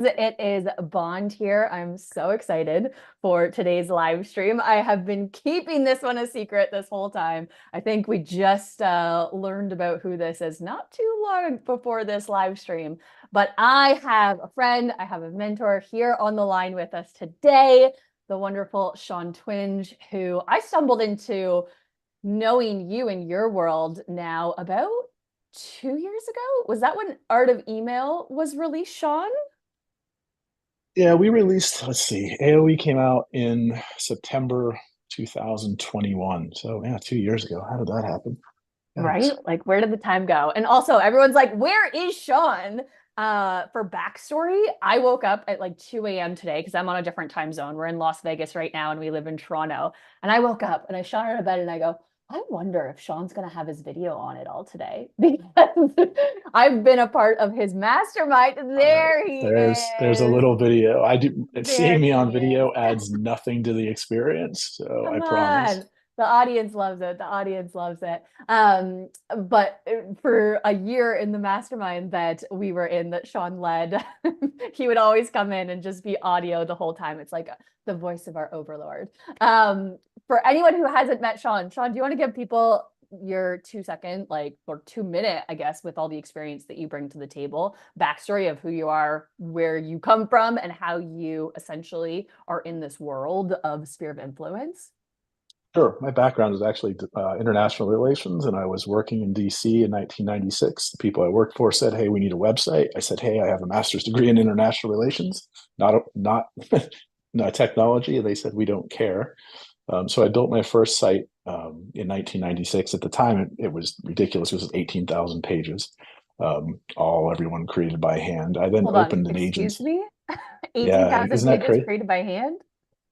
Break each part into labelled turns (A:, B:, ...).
A: It is Bond here. I'm so excited for today's live stream. I have been keeping this one a secret this whole time. I think we just learned about who this is not too long before this live stream. But I have a friend, I have a mentor here on the line with us today, the wonderful Shawn Twinge, who I stumbled into knowing you in your world now about 2 years ago. Was that when Art of Email was released, Shawn?
B: Yeah, we released, let's see, AOE came out in September 2021. So yeah, 2 years ago. How did that happen?
A: Right?
B: Yikes.
A: Like, where did the time go? And also, everyone's like, where is Shawn? For backstory, I woke up at like 2 a.m. today because I'm on a different time zone. We're in Las Vegas right now and we live in Toronto. And I woke up and I shot out of bed and I go, I wonder if Shawn's gonna have his video on it all today because I've been a part of his mastermind.
B: All right.
A: There he
B: There's a
A: is.
B: little video.
A: There
B: Seeing me
A: he
B: on
A: is.
B: video adds nothing to the experience. So I
A: Come
B: promise.
A: on. The audience loves it. The audience loves it. But for a year in the mastermind that we were in, that Shawn led, he would always come in and just be audio the whole time. It's like the voice of our overlord. For anyone who hasn't met Shawn, do you want to give people your 2 second, like, or 2 minute, I guess, with all the experience that you bring to the table, backstory of who you are, where you come from, and how you essentially are in this world of sphere of influence?
B: Sure. My background is actually international relations, and I was working in DC in 1996. The people I worked for said, "Hey, we need a website." I said, "Hey, I have a master's degree in international relations, not not technology." They said, "We don't care." So I built my first site in 1996. At the time, it was ridiculous. It was 18,000 pages, all everyone created by hand. I then
A: Hold on,
B: opened an
A: excuse
B: agency.
A: me?
B: Yeah,
A: 18,000
B: isn't that
A: pages
B: crazy?
A: created by hand?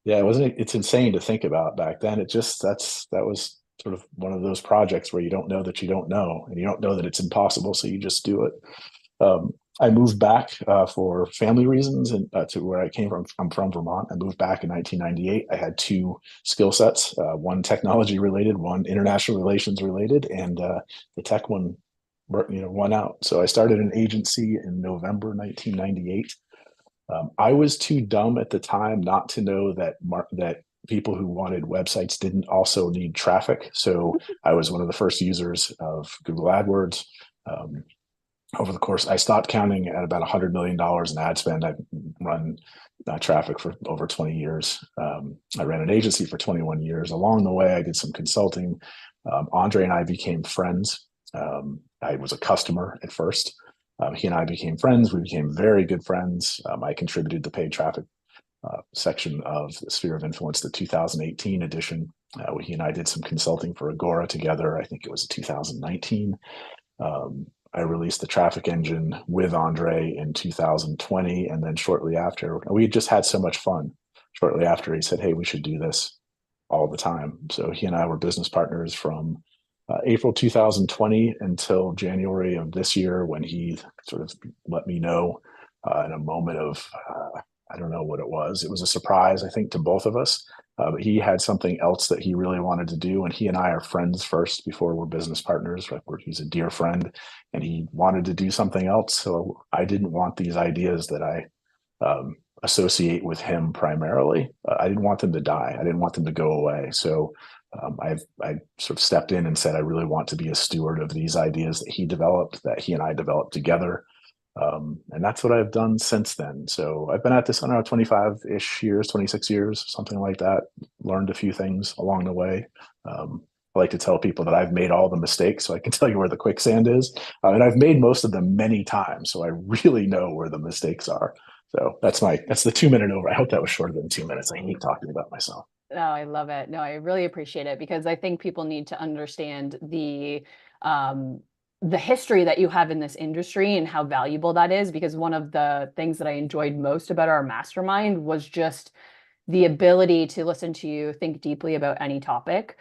B: Yeah, it wasn't. It's insane to think about back then. It just that was sort of one of those projects where you don't know that you don't know, and you don't know that it's impossible, so you just do it. I moved back for family reasons and to where I came from. I'm from Vermont. I moved back in 1998. I had two skill sets: one technology related, one international relations related, and the tech one, won out. So I started an agency in November 1998. I was too dumb at the time not to know that people who wanted websites didn't also need traffic. So I was one of the first users of Google AdWords. Um, Over the course, I stopped counting at about $100 million in ad spend. I've run traffic for over 20 years. I ran an agency for 21 years. Along the way, I did some consulting. Andre and I became friends. I was a customer at first. He and I became friends. We became very good friends. I contributed the paid traffic section of the Sphere of Influence, the 2018 edition. He and I did some consulting for Agora together. I think it was 2019. I released the traffic engine with Andre in 2020. And then shortly after, we had just had so much fun. Shortly after, he said, "Hey, we should do this all the time." So he and I were business partners from April 2020 until January of this year, when he sort of let me know in a moment of, I don't know what it was. It was a surprise, I think, to both of us. But he had something else that he really wanted to do. And he and I are friends first before we're business partners. Like, he's a dear friend and he wanted to do something else. So I didn't want these ideas that I associate with him primarily. I didn't want them to die. I didn't want them to go away. So I sort of stepped in and said, I really want to be a steward of these ideas that he developed, that he and I developed together. And that's what I've done since then. So I've been at this, I don't know, 25-ish years, 26 years, something like that. Learned a few things along the way. I like to tell people that I've made all the mistakes, so I can tell you where the quicksand is. And I've made most of them many times, so I really know where the mistakes are. So that's the 2 minute over. I hope that was shorter than 2 minutes. I hate talking about myself.
A: No, I love it. No, I really appreciate it because I think people need to understand um the history that you have in this industry and how valuable that is, because one of the things that I enjoyed most about our mastermind was just the ability to listen to you think deeply about any topic,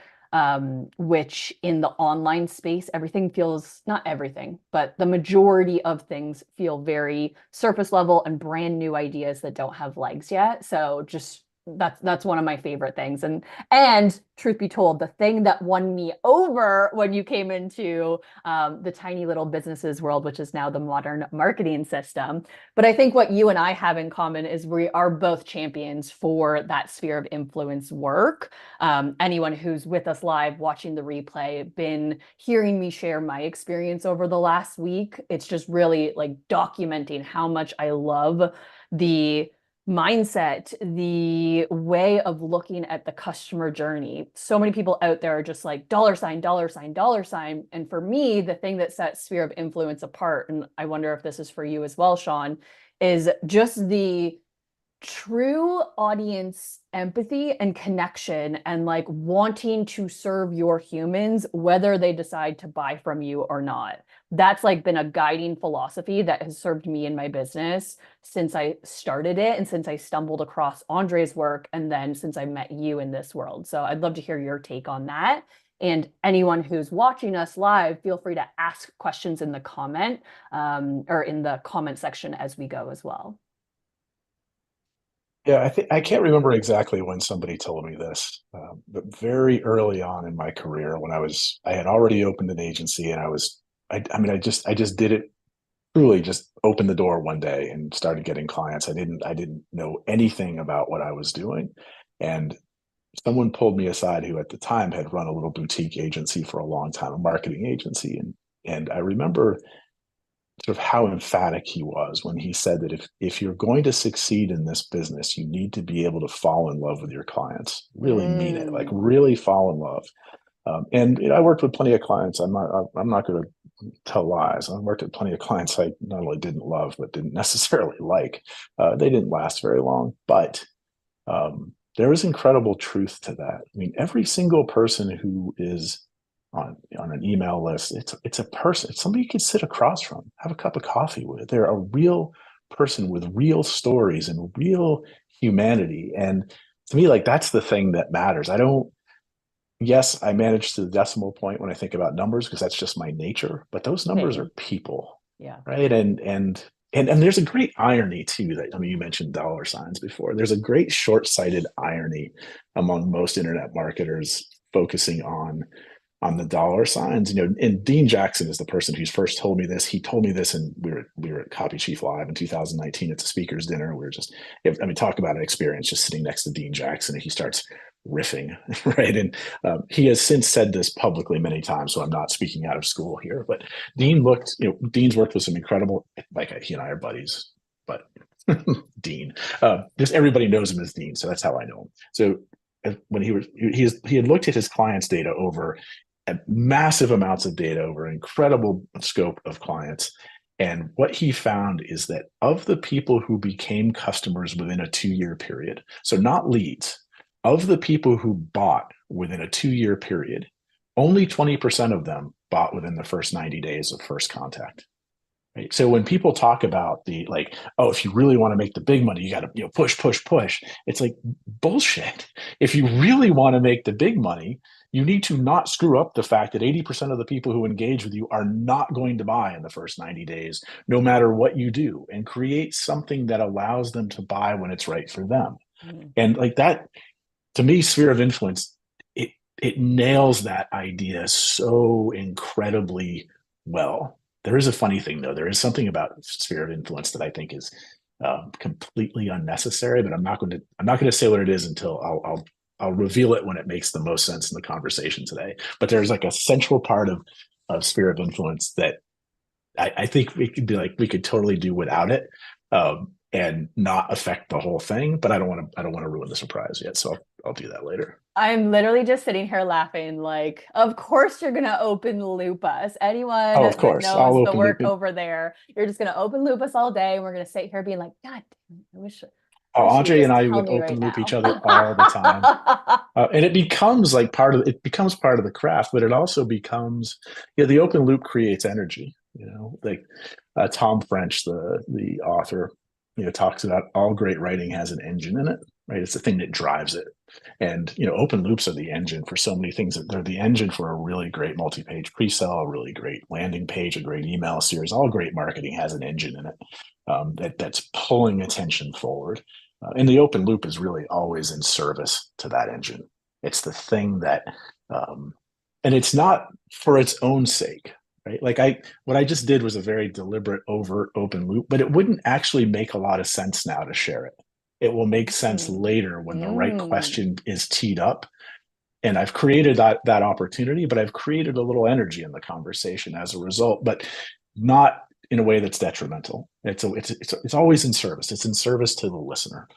A: which in the online space, everything feels, not everything, but the majority of things feel very surface level and brand new ideas that don't have legs yet. So just That's one of my favorite things. And truth be told, the thing that won me over when you came into the tiny little businesses world, which is now the modern marketing system. But I think what you and I have in common is we are both champions for that sphere of influence work. Anyone who's with us live watching the replay, been hearing me share my experience over the last week, it's just really like documenting how much I love the mindset, the way of looking at the customer journey. So many people out there are just like dollar sign, dollar sign, dollar sign. And for me, the thing that sets sphere of influence apart, and I wonder if this is for you as well, Shawn, is just the true audience empathy and connection and like wanting to serve your humans, whether they decide to buy from you or not. That's like been a guiding philosophy that has served me in my business since I started it and since I stumbled across Andre's work and then since I met you in this world. So I'd love to hear your take on that. And anyone who's watching us live, feel free to ask questions in the comment or in the comment section as we go as well.
B: Yeah, I think I can't remember exactly when somebody told me this, but very early on in my career, when I had already opened an agency, and I mean, I just did it truly, just opened the door one day and started getting clients. I didn't know anything about what I was doing, and someone pulled me aside who at the time had run a little boutique agency for a long time, a marketing agency, and I remember sort of how emphatic he was when he said that if you're going to succeed in this business, you need to be able to fall in love with your clients. Really mean it, like
A: Mm.
B: really fall in love. And I worked with plenty of clients. I'm not going to tell lies. I worked with plenty of clients I not only didn't love but didn't necessarily like. They didn't last very long, but there is incredible truth to that. I mean, every single person who is on an email list, it's a person, it's somebody you can sit across from, have a cup of coffee with. They're a real person with real stories and real humanity. And to me, like that's the thing that matters. I don't Yes, I manage to the decimal point when I think about numbers because that's just my nature, but those numbers are
A: Same.
B: people,
A: Yeah.
B: right? And there's a great irony too that I mean you mentioned dollar signs before. There's a great short-sighted irony among most internet marketers focusing on the dollar signs. You know, and Dean Jackson is the person who's first told me this. He told me this, and we were at Copy Chief Live in 2019. It's a speakers dinner. We were just, I mean, talk about an experience just sitting next to Dean Jackson, and he starts riffing, right? And he has since said this publicly many times, so I'm not speaking out of school here. But Dean's worked with some incredible, like he and I are buddies, but Dean, just everybody knows him as Dean, so that's how I know him. So when he had looked at his clients' data over massive amounts of data over an incredible scope of clients. And what he found is that of the people who became customers within a 2 year period, so not leads, of the people who bought within a 2 year period, only 20% of them bought within the first 90 days of first contact. Right? So when people talk about the like, oh, if you really want to make the big money, you got to push, push, push. It's like bullshit. If you really want to make the big money, you need to not screw up the fact that 80% of the people who engage with you are not going to buy in the first 90 days, no matter what you do, and create something that allows them to buy when it's right for them.
A: Mm.
B: And like that, to me, sphere of influence, it nails that idea so incredibly well. There is a funny thing though. There is something about sphere of influence that I think is completely unnecessary, but I'm not going to say what it is until I'll reveal it when it makes the most sense in the conversation today. But there's like a central part of sphere of influence that I think we could be like we could totally do without it. And not affect the whole thing, but I don't want to ruin the surprise yet. So I'll do that later.
A: I'm literally just sitting here laughing, like, of course you're gonna open loop us. Anyone
B: Oh, of
A: that
B: course, I'll
A: knows the
B: open
A: work
B: loop.
A: over there, you're just gonna open loop us all day, and we're gonna sit here being like, God, damn it, I
B: Oh,
A: wish you would
B: Andre and
A: just
B: I
A: tell
B: would
A: me right
B: open loop each
A: now.
B: other all the time, and it becomes like it becomes part of the craft, but it also becomes, the open loop creates energy. Like Tom French, the author, talks about all great writing has an engine in it, right? It's the thing that drives it. And open loops are the engine for so many things. They're the engine for a really great multi-page presale, a really great landing page, a great email series. All great marketing has an engine in it that's pulling attention forward. And the open loop is really always in service to that engine. It's the thing that, and it's not for its own sake, right? Like what I just did was a very deliberate, overt open loop, but it wouldn't actually make a lot of sense now to share it. It will make sense
A: Mm.
B: later when the right
A: Mm.
B: question is teed up. And I've created that opportunity, but I've created a little energy in the conversation as a result, but not in a way that's detrimental. It's always in service. It's in service to the listener,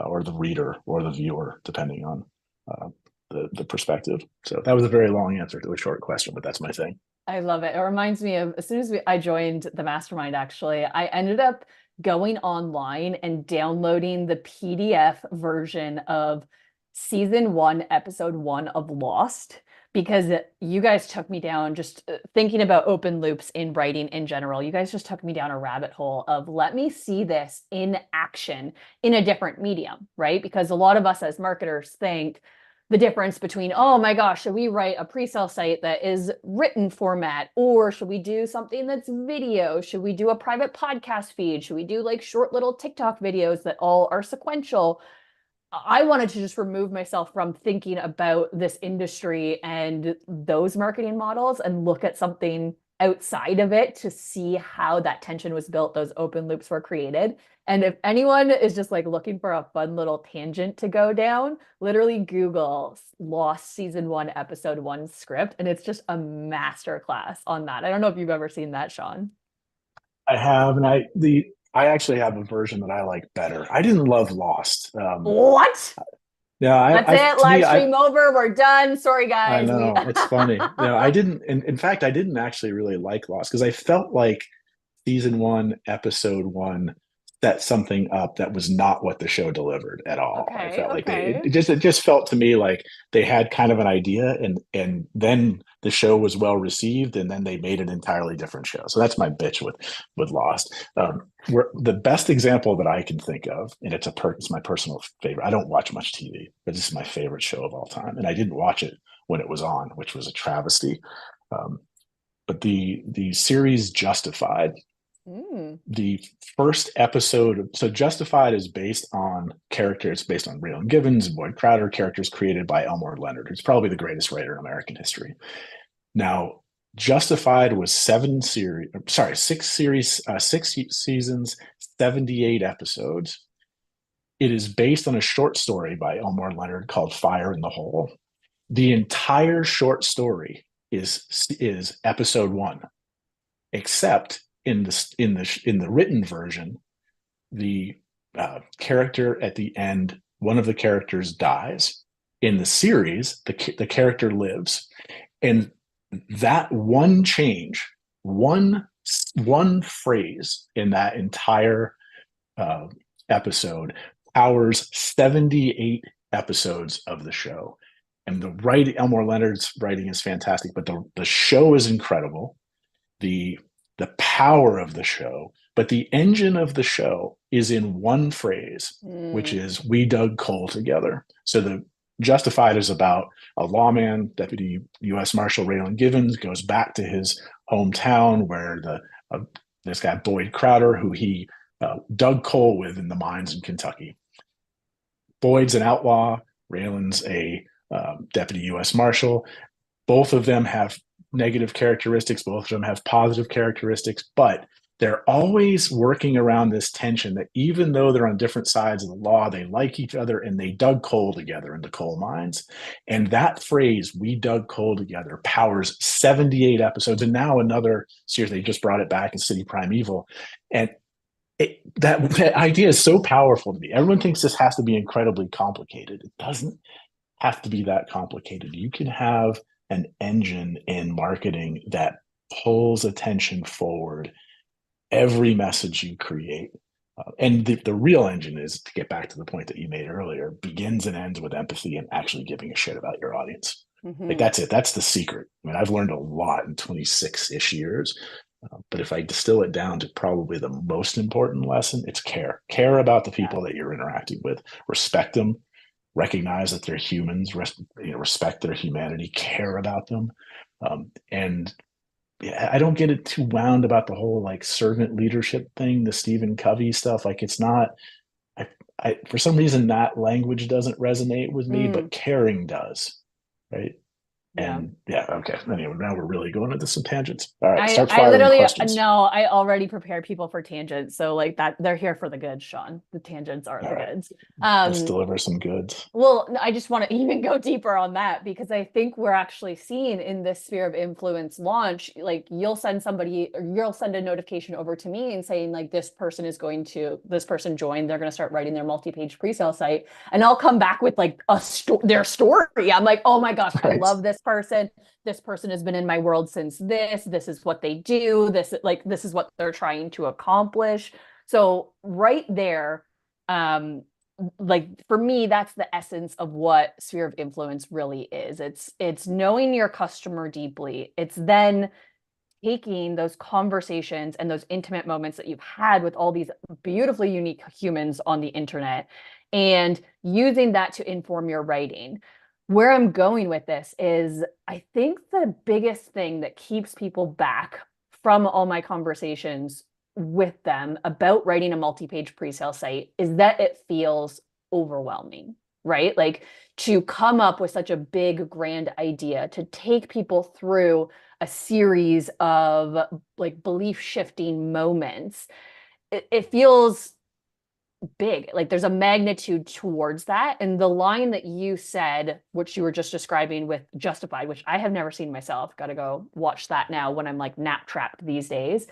B: or the reader or the viewer, depending on uh, the perspective. So that was a very long answer to a short question, but that's my thing.
A: I love it. It reminds me of as soon as I joined the mastermind, actually, I ended up going online and downloading the PDF version of season one, episode one of Lost, because you guys took me down just thinking about open loops in writing in general. You guys just took me down a rabbit hole of let me see this in action in a different medium, right? Because a lot of us as marketers think, the difference between, oh my gosh, should we write a pre-sale site that is written format, or should we do something that's video? Should we do a private podcast feed? Should we do like short little TikTok videos that all are sequential? I wanted to just remove myself from thinking about this industry and those marketing models and look at something outside of it to see how that tension was built, those open loops were created. And if anyone is just like looking for a fun little tangent to go down, literally Google Lost season one, episode one script, and it's just a master class on that. I don't know if you've ever seen that, Shawn.
B: I have, and I actually have a version that I like better. I didn't love Lost.
A: What?
B: Yeah,
A: That's
B: I
A: it.
B: to me,
A: Live stream over. We're done. Sorry,
B: I
A: guys. We
B: know it's funny. I didn't. In fact, I didn't actually really like Lost because I felt like season one, episode one set something up that was not what the show delivered at all. I
A: Okay,
B: felt like
A: okay.
B: it just felt to me like they had kind of an idea, and then the show was well received, and then they made an entirely different show. So that's my bitch with Lost. Where the best example that I can think of, and it's my personal favorite. I don't watch much TV, but this is my favorite show of all time, and I didn't watch it when it was on, which was a travesty. Um, but the series Justified,
A: Mm.
B: the first episode, so Justified is based on characters based on Raylan Givens and Boyd Crowder, characters created by Elmore Leonard, who's probably the greatest writer in American history. Now, Justified was six seasons, 78 episodes. It is based on a short story by Elmore Leonard called Fire in the Hole. The entire short story is episode one, except in the written version, the character at the end, one of the characters dies. In the series, the character lives, and that one change, one phrase in that entire uh, episode powers 78 episodes of the show. And the writing, Elmore Leonard's writing is fantastic, but the show is incredible. The the power of the show, but the engine of the show is in one phrase, which
A: Mm.
B: is "We dug coal together." So the Justified is about a lawman, Deputy U.S. Marshal Raylan Givens, goes back to his hometown where this guy Boyd Crowder, who he dug coal with in the mines in Kentucky. Boyd's an outlaw. Raylan's a deputy U.S. Marshal. Both of them have negative characteristics. Both of them have positive characteristics, but they're always working around this tension that even though they're on different sides of the law, they like each other and they dug coal together in the coal mines. And that phrase, "we dug coal together," powers 78 episodes. And now another series, they just brought it back in City Primeval. And that idea is so powerful to me. Everyone thinks this has to be incredibly complicated. It doesn't have to be that complicated. You can have an engine in marketing that pulls attention forward every message you create. And the real engine is, to get back to the point that you made earlier, begins and ends with empathy and actually giving a shit about your audience. Like
A: Hmm.
B: that's it. That's the secret. I mean, I've learned a lot in 26-ish years. But if I distill it down to probably the most important lesson, it's care. Care about the
A: Yeah.
B: people that you're interacting with. Respect them. Recognize that they're humans. Respect their humanity. Care about them. And yeah, I don't get it too wound about the whole like servant leadership thing, the Stephen Covey stuff. Like it's not. I, for some reason that language doesn't resonate with me,
A: Mm,
B: but caring does, right?
A: yeah.
B: And yeah, okay. Anyway, now we're really going into some tangents. All right,
A: I
B: start
A: I
B: firing
A: literally
B: questions.
A: no, I already prepare people for tangents. So like that they're here for the goods, Shawn. The tangents are
B: All
A: the
B: right,
A: goods.
B: let's
A: Um,
B: deliver some goods.
A: Well, I just want to even go deeper on that because I think we're actually seeing in this sphere of influence launch, like you'll send somebody or you'll send a notification over to me and saying like this person joined, they're going to start writing their multi-page pre-sale site, and I'll come back with like their story. I'm like, oh my gosh, I
B: Right.
A: love this person. This person has been in my world since this is what they do. This is what they're trying to accomplish. So right there, um, like for me that's the essence of what sphere of influence really is. It's knowing your customer deeply. It's then taking those conversations and those intimate moments that you've had with all these beautifully unique humans on the internet and using that to inform your writing. Where I'm going with this is I think the biggest thing that keeps people back from all my conversations with them about writing a multi-page pre-sale site is that it feels overwhelming, right? Like to come up with such a big, grand idea, to take people through a series of like belief shifting moments, it feels big. Like there's a magnitude towards that. And the line that you said, which you were just describing with Justified, which I have never seen myself, got to go watch that now when I'm like nap trapped these days,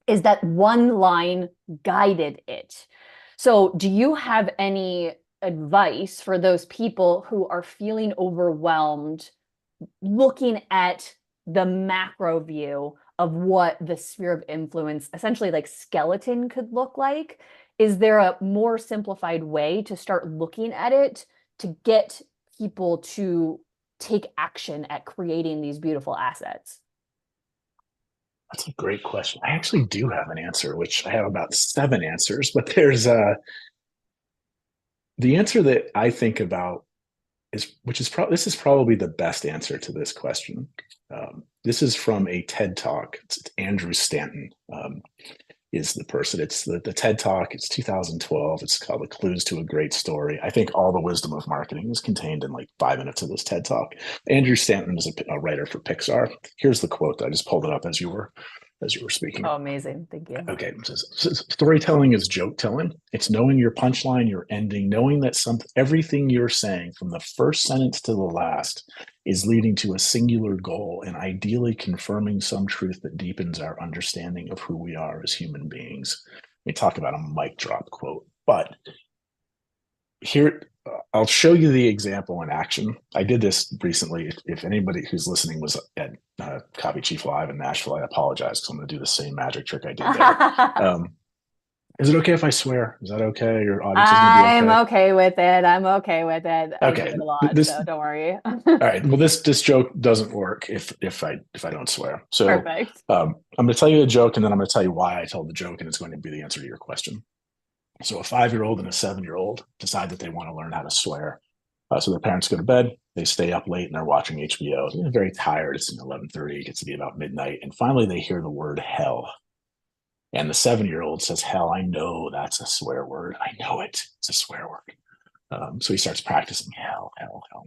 A: is that one line guided it. So, do you have any advice for those people who are feeling overwhelmed looking at the macro view of what the sphere of influence, essentially like skeleton, could look like? Is there a more simplified way to start looking at it to get people to take action at creating these beautiful assets?
B: That's a great question. I actually do have an answer, which I have about 7 answers, but there's the answer that I think about is, which is probably, this is probably the best answer to this question. This is from a TED talk. It's Andrew Stanton. Is the person. It's the TED Talk. It's 2012. It's called The Clues to a Great Story. I think all the wisdom of marketing is contained in like 5 minutes of this TED Talk. Andrew Stanton is a writer for Pixar. Here's the quote. I just pulled it up as you were speaking.
A: Oh, amazing. Thank you.
B: Okay, it says, storytelling is joke telling. It's knowing your punchline, your ending, knowing that everything you're saying from the first sentence to the last is leading to a singular goal and ideally confirming some truth that deepens our understanding of who we are as human beings. We talk about a mic drop quote, but here I'll show you the example in action. I did this recently. If anybody who's listening was at Copy Chief Live in Nashville, I apologize because I'm going to do the same magic trick I did there. Um, is it okay if I swear? Is that okay? Your audience is going to be
A: I'm
B: okay.
A: okay with it. I'm okay with it. I do
B: Okay.
A: it a lot,
B: This
A: so don't worry.
B: all right. Well, this joke doesn't work if I don't swear. So
A: Perfect.
B: I'm going to tell you a joke, and then I'm going to tell you why I told the joke, and it's going to be the answer to your question. So a 5-year-old and a 7-year-old decide that they want to learn how to swear. So their parents go to bed. They stay up late and they're watching HBO. They're very tired. It's 11:30. It gets to be about midnight, and finally they hear the word hell. And the 7-year-old says, "Hell, I know that's a swear word. I know it. It's a swear word." So he starts practicing hell, hell, hell.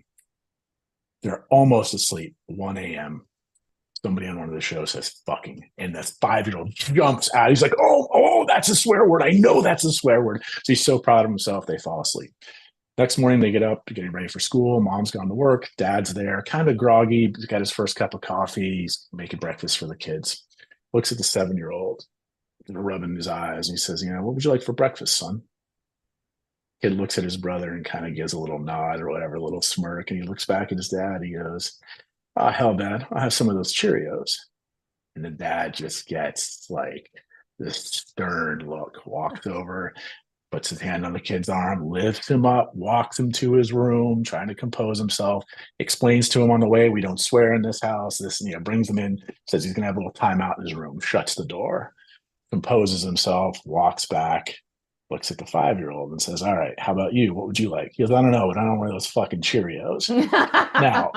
B: They're almost asleep. 1 a.m. Somebody on one of the shows says fucking, and the 5-year-old jumps out. He's like, oh, that's a swear word. I know that's a swear word. So he's so proud of himself, they fall asleep. Next morning, they get up, getting ready for school. Mom's gone to work. Dad's there, kind of groggy. He's got his first cup of coffee. He's making breakfast for the kids. Looks at the 7-year-old, rubbing his eyes, and he says, what would you like for breakfast, son? Kid looks at his brother and kind of gives a little nod or whatever, a little smirk. And he looks back at his dad. He goes, oh, hell, Dad, I'll have some of those Cheerios. And the dad just gets like this stern look, walks over, puts his hand on the kid's arm, lifts him up, walks him to his room, trying to compose himself, explains to him on the way, we don't swear in this house. This, brings him in, says he's going to have a little time out in his room, shuts the door, composes himself, walks back, looks at the 5-year-old and says, all right, how about you? What would you like? He goes, I don't know, but I don't want those fucking Cheerios. Now,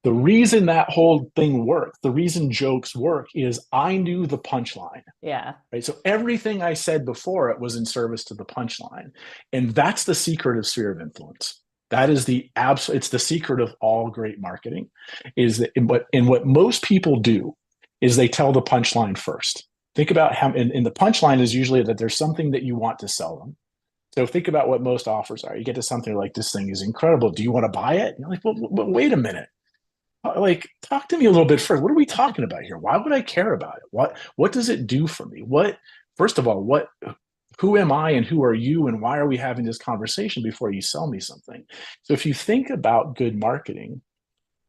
B: The reason that whole thing worked, the reason jokes work is I knew the punchline.
A: Yeah.
B: Right. So everything I said before it was in service to the punchline. And that's the secret of sphere of influence. That is the absolute, it's the secret of all great marketing is that what most people do is they tell the punchline first. Think about how, and the punchline is usually that there's something that you want to sell them. So think about what most offers are. You get to something like, this thing is incredible. Do you want to buy it? And you're like, well, wait a minute. Like, talk to me a little bit first. What are we talking about here? Why would I care about it? What does it do for me? What, first of all, what, who am I and who are you and why are we having this conversation before you sell me something? So if you think about good marketing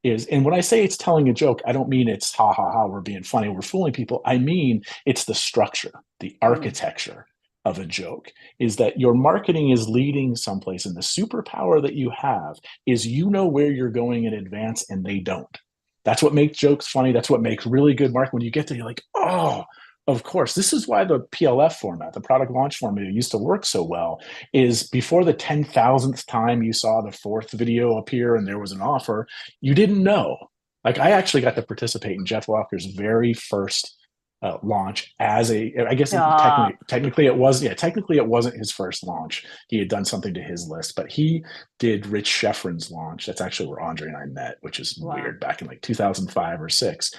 B: is, and when I say it's telling a joke, I don't mean it's ha ha ha, we're being funny, we're fooling people. I mean it's the structure, the architecture of a joke, is that your marketing is leading someplace, and the superpower that you have is you know where you're going in advance and they don't. That's what makes jokes funny. That's what makes really good marketing. When you get there, you're like, oh, of course. This is why the PLF format, the product launch format, used to work so well. Is before the 10,000th time you saw the fourth video appear and there was an offer, you didn't know. Like, I actually got to participate in Jeff Walker's very first launch as a, I guess technically it was, yeah, technically it wasn't his first launch. He had done something to his list, but he did Rich Schefren's launch. That's actually where André and I met, which is weird, back in like 2005 or six.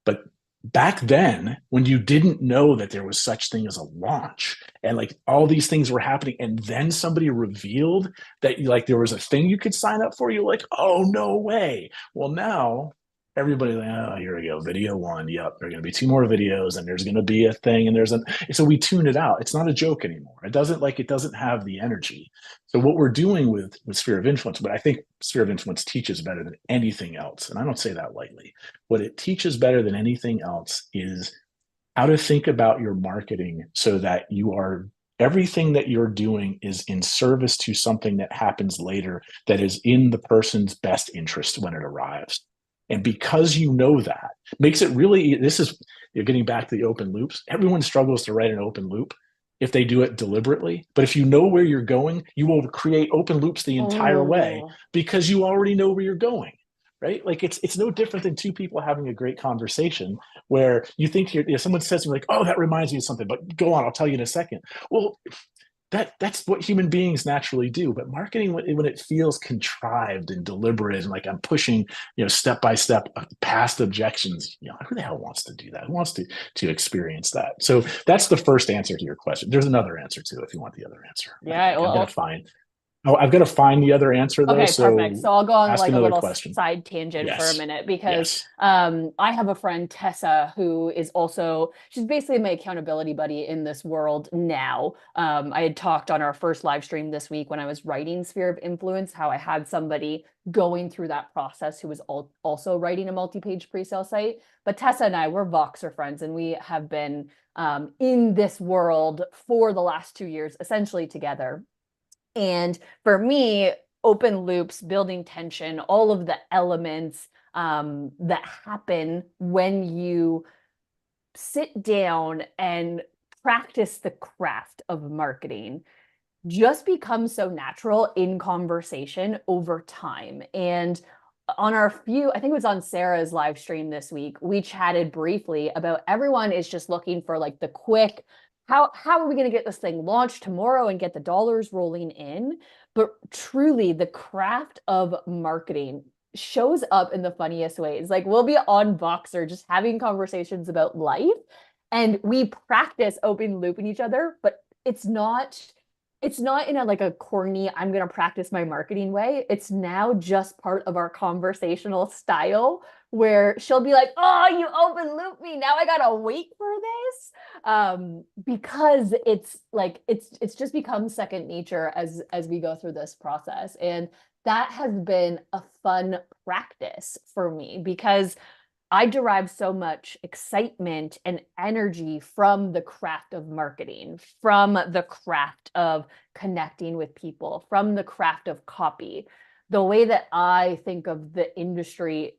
B: But back then, when you didn't know that there was such thing as a launch and like all these things were happening, and then somebody revealed that like there was a thing you could sign up for, you're like, oh, no way. Well, now everybody's like, oh, here we go, video one. Yep, there are going to be two more videos, and there's going to be a thing, and so we tune it out. It's not a joke anymore. It doesn't have the energy. So what we're doing with sphere of influence, but I think sphere of influence teaches better than anything else, and I don't say that lightly. What it teaches better than anything else is how to think about your marketing so that everything that you're doing is in service to something that happens later that is in the person's best interest when it arrives. And because you know that, makes it really, you're getting back to the open loops. Everyone struggles to write an open loop if they do it deliberately. But if you know where you're going, you will create open loops the entire way because you already know where you're going, right? Like, it's no different than two people having a great conversation where you think someone says to me like, oh, that reminds me of something, but go on, I'll tell you in a second. Well, that's what human beings naturally do. But marketing, when it feels contrived and deliberate and like I'm pushing, step by step past objections, who the hell wants to do that? Who wants to experience that? So that's the first answer to your question. There's another answer too if you want the other answer.
A: Yeah,
B: I've got to find the other answer though.
A: Okay, perfect. So I'll go on like a little
B: question.
A: side tangent for a minute because
B: Yes.
A: I have a friend, Tessa, who is also, she's basically my accountability buddy in this world now. I had talked on our first live stream this week when I was writing Sphere of Influence, how I had somebody going through that process who was also writing a multi-page presale site. But Tessa and I, we're Voxer friends, and we have been in this world for the last 2 years, essentially together. And for me, open loops, building tension, all of the elements that happen when you sit down and practice the craft of marketing just becomes so natural in conversation over time. And on I think it was on Sarah's live stream this week, we chatted briefly about everyone is just looking for like the quick, how are we going to get this thing launched tomorrow and get the dollars rolling in? But truly, the craft of marketing shows up in the funniest ways. Like, we'll be on Voxer just having conversations about life, and we practice open looping each other, but it's not in a corny, I'm going to practice my marketing way. It's now just part of our conversational style where she'll be like, oh, you open loop me. Now I got to wait for this. Because it's just become second nature as we go through this process. And that has been a fun practice for me because I derive so much excitement and energy from the craft of marketing, from the craft of connecting with people, from the craft of copy. The way that I think of the industry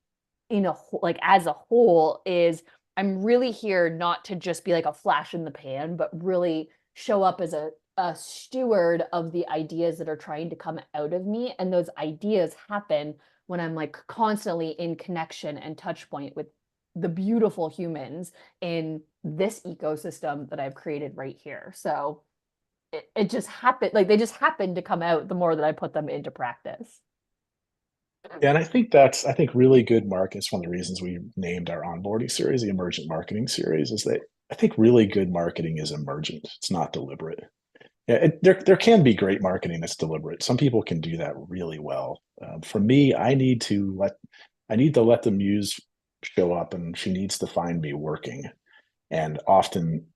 A: as a whole is I'm really here not to just be like a flash in the pan, but really show up as a steward of the ideas that are trying to come out of me. And those ideas happen when I'm like constantly in connection and touch point with the beautiful humans in this ecosystem that I've created right here. So it just happened, like they just happened to come out the more that I put them into practice.
B: Yeah, and I think really good marketing is one of the reasons we named our onboarding series the Emergent Marketing series, is that I think really good marketing is emergent. It's not deliberate. Yeah, there can be great marketing that's deliberate. Some people can do that really well. For me, I need to let the muse show up, and she needs to find me working. And often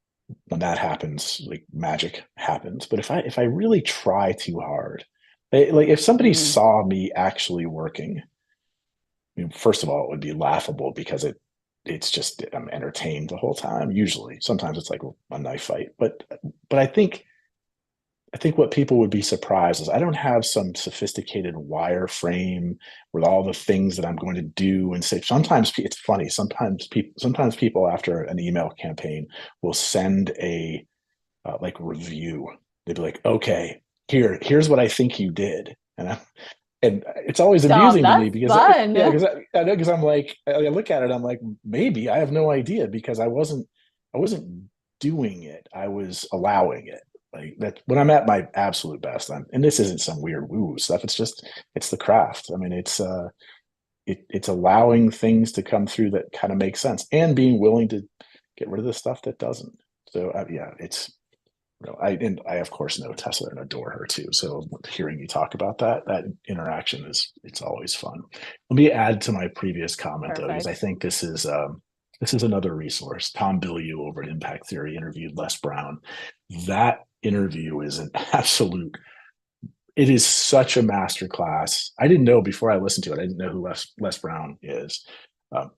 B: when that happens, like magic happens. But if I really try too hard, like if somebody
A: Mm.
B: saw me actually working, I mean, first of all, it would be laughable because it's just I'm entertained the whole time. Usually, sometimes it's like a knife fight, but I think what people would be surprised is I don't have some sophisticated wireframe with all the things that I'm going to do and say. Sometimes it's funny. Sometimes people after an email campaign will send a like review. They'd be like, "Okay, here's what I think you did," and it's always
A: Stop,
B: amusing to me
A: that's
B: because yeah,
A: fun.
B: because I'm like I look at it, I'm like maybe I have no idea because I wasn't doing it. I was allowing it. Like that when I'm at my absolute best, and this isn't some weird woo stuff. It's the craft. I mean, it's allowing things to come through that kind of make sense and being willing to get rid of the stuff that doesn't. So yeah, it's I of course know Tesla and adore her too. So hearing you talk about that interaction it's always fun. Let me add to my previous comment though, because I
A: Perfect.
B: think this is another resource. Tom Bilyeu over at Impact Theory interviewed Les Brown. That interview is an absolute. It is such a masterclass. I didn't know before I listened to it. I didn't know who Les Brown is. Um,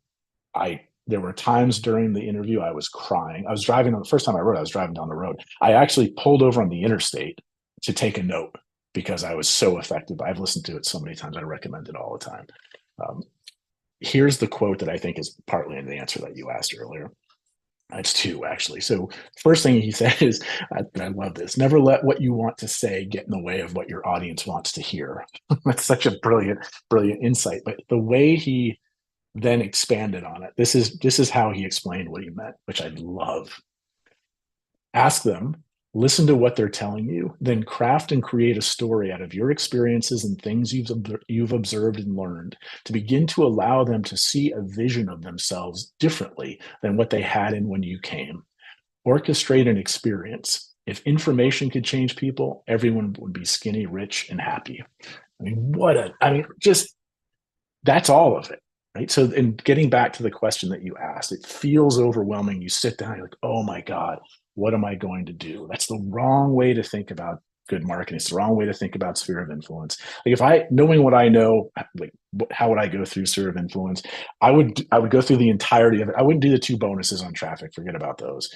B: I there were times during the interview I was crying. I was driving on the first time I wrote, I was driving down the road. I actually pulled over on the interstate to take a note because I was so affected. I've listened to it so many times. I recommend it all the time. Um, Here's the quote that I think is partly in the answer that you asked earlier. It's two actually. So first thing he said is, I love this. Never let what you want to say get in the way of what your audience wants to hear. That's such a brilliant insight. But the way he then expanded on it. This is how he explained what he meant, which I love. Ask them, listen to what they're telling you, then craft and create a story out of your experiences and things you've observed and learned to begin to allow them to see a vision of themselves differently than what they had in when you came. Orchestrate an experience. If information could change people, everyone would be skinny, rich, and happy. Just that's all of it, right? So in getting back to the question that you asked, it feels overwhelming. You sit down, you're like, oh my God, what am I going to do? That's the wrong way to think about good marketing. It's the wrong way to think about sphere of influence. Like if I knowing what I know, like how would I go through sphere of influence? I would go through the entirety of it. I wouldn't do the two bonuses on traffic. Forget about those.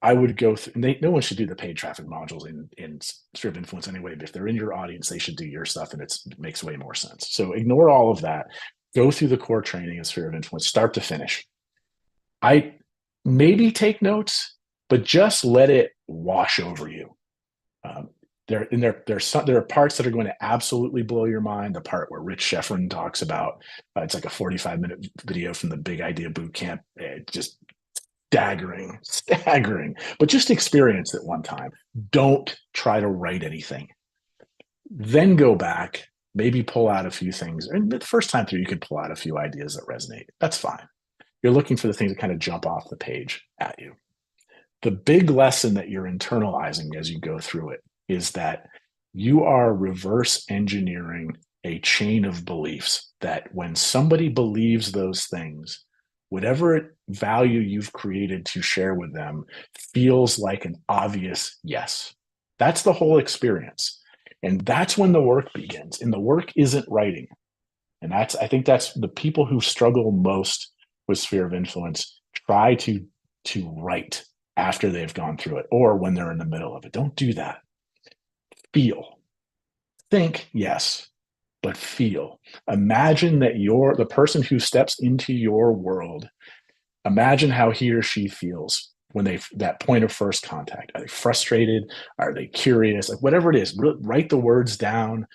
B: I would go through. No one should do the paid traffic modules in sphere of influence anyway. But if they're in your audience, they should do your stuff, and it makes way more sense. So ignore all of that. Go through the core training of sphere of influence, start to finish. I maybe take notes, but just let it wash over you. Um, there are parts that are going to absolutely blow your mind. The part where Rich Sheffrin talks about it's like a 45-minute video from the Big Idea Boot Camp. Just staggering. But just experience it one time. Don't try to write anything. Then go back, maybe pull out a few things. And the first time through, you could pull out a few ideas that resonate. That's fine. You're looking for the things that kind of jump off the page at you. The big lesson that you're internalizing as you go through it is that you are reverse engineering a chain of beliefs that when somebody believes those things, whatever value you've created to share with them feels like an obvious yes. That's the whole experience. And that's when the work begins. And the work isn't writing. And I think that's the people who struggle most with sphere of influence try to write after they've gone through it or when they're in the middle of it. Don't do that. Feel. Think, yes, but feel. Imagine that you're the person who steps into your world. Imagine how he or she feels when they that point of first contact. Are they frustrated? Are they curious? Like whatever it is, write the words down.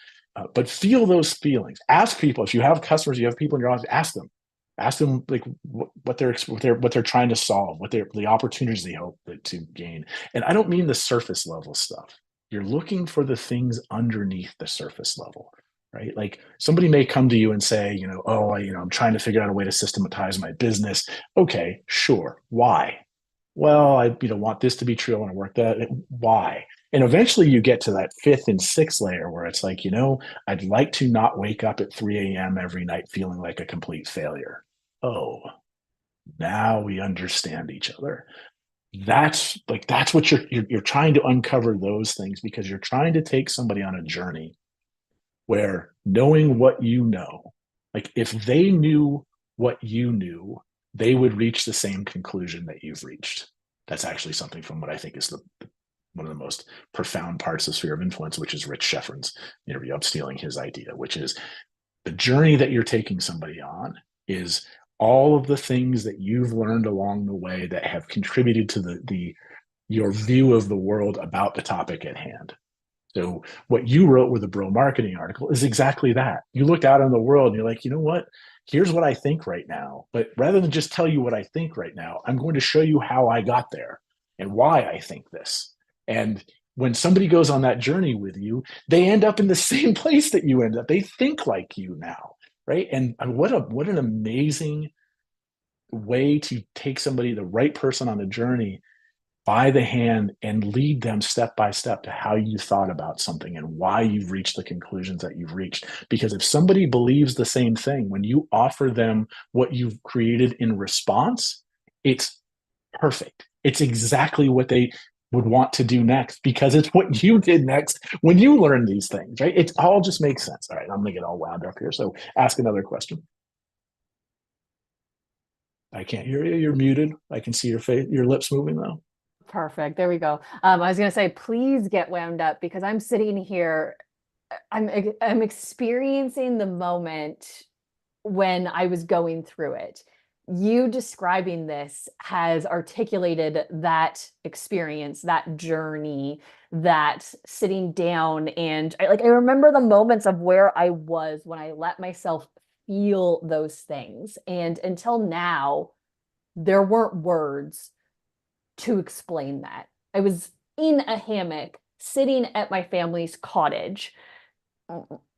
B: But feel those feelings. Ask people, if you have customers, you have people in your office, ask them like what they're trying to solve, what the opportunities they hope to gain. And I don't mean the surface level stuff. You're looking for the things underneath the surface level, right? Like somebody may come to you and say, I'm trying to figure out a way to systematize my business. Okay, sure. Why? Well, I want this to be true. I want to work that. Why? And eventually you get to that fifth and sixth layer where it's like, I'd like to not wake up at 3 a.m. every night feeling like a complete failure. Oh, now we understand each other. That's what you're trying to uncover those things, because you're trying to take somebody on a journey where, knowing what you know, like if they knew what you knew, they would reach the same conclusion that you've reached. That's actually something from what I think is one of the most profound parts of Sphere of Influence, which is Rich Scheffrin's interview. I'm stealing his idea, which is the journey that you're taking somebody on is all of the things that you've learned along the way that have contributed to your view of the world about the topic at hand. So what you wrote with the Bro Marketing article is exactly that. You looked out in the world and you're like, you know what? Here's what I think right now. But rather than just tell you what I think right now, I'm going to show you how I got there and why I think this. And when somebody goes on that journey with you, they end up in the same place that you end up. They think like you now, right? And what an amazing way to take somebody, the right person on the journey, by the hand and lead them step by step to how you thought about something and why you've reached the conclusions that you've reached. Because if somebody believes the same thing, when you offer them what you've created in response, it's perfect. It's exactly what they would want to do next, because it's what you did next when you learned these things, right? It all just makes sense. All right, I'm gonna get all wound up here. So ask another question. I can't hear you. You're muted. I can see your face, your lips moving though.
A: Perfect. There we go. I was going to say, please get wound up, because I'm sitting here, I'm experiencing the moment when I was going through it. You describing this has articulated that experience, that journey, that sitting down. And I remember the moments of where I was when I let myself feel those things. And until now, there weren't words to explain that. I was in a hammock sitting at my family's cottage,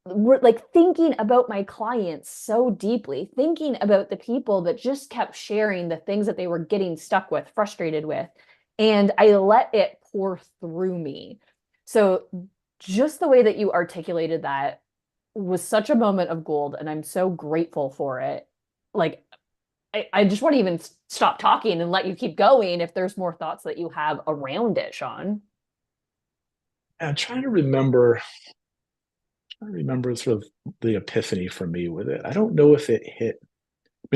A: like thinking about my clients so deeply, thinking about the people that just kept sharing the things that they were getting stuck with, frustrated with. And I let it pour through me. So just the way that you articulated that was such a moment of gold, and I'm so grateful for it. Like, I just want to even stop talking and let you keep going if there's more thoughts that you have around it, Shawn.
B: I'm trying to remember sort of the epiphany for me with it. I don't know if it hit.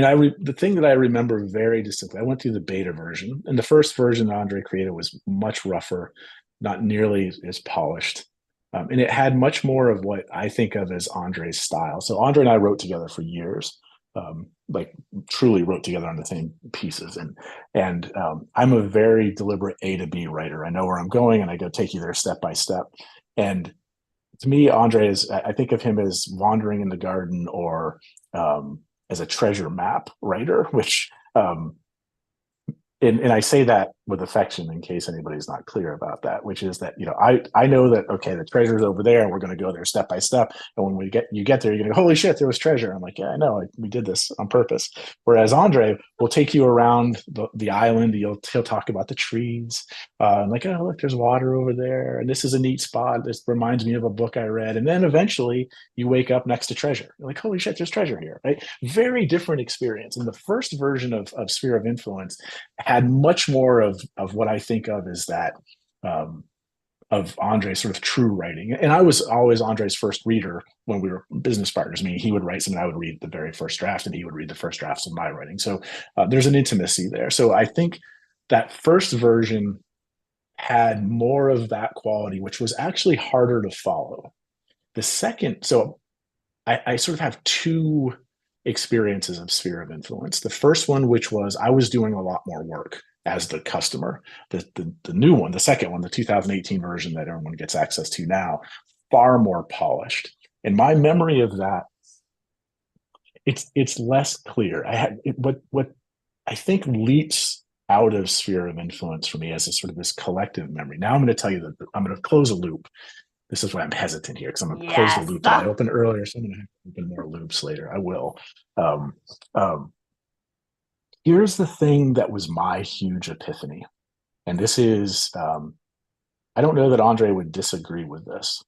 B: I mean, the thing that I remember very distinctly, I went through the beta version, and the first version that André created was much rougher, not nearly as polished. And it had much more of what I think of as André's style. So André and I wrote together for years, like truly wrote together on the same pieces. And I'm a very deliberate A to B writer. I know where I'm going, and I go take you there step by step. And to me, André is, I think of him as wandering in the garden, or as a treasure map writer, which and I say that with affection in case anybody's not clear about that, which is that, I know that, okay, the treasure's over there and we're going to go there step by step. And when you get there, you're going to go, holy shit, there was treasure. I'm like, yeah, I know, we did this on purpose. Whereas André will take you around the island. He'll talk about the trees. Like, oh, look, there's water over there. And this is a neat spot. This reminds me of a book I read. And then eventually you wake up next to treasure. You're like, holy shit, there's treasure here, right? Very different experience. And the first version of Sphere of Influence had much more of what I think of as that of André's sort of true writing. And I was always André's first reader when we were business partners. I mean, he would write something, I would read the very first draft, and he would read the first drafts of my writing. So there's an intimacy there. So I think that first version had more of that quality, which was actually harder to follow. The second, so I sort of have two experiences of Sphere of Influence. The first one, which was I was doing a lot more work as the customer. The new one, the second one, the 2018 version that everyone gets access to now, far more polished. And my memory of that, it's less clear. What I think leaps out of sphere of influence for me as a sort of this collective memory. Now I'm going to tell you that I'm going to close a loop. This is why I'm hesitant here, because I'm going to close the
A: Yes.
B: loop that I opened earlier. So I'm going to have to open more loops later. I will. Um, um, Here's the thing that was my huge epiphany. And this is, I don't know that Andre would disagree with this.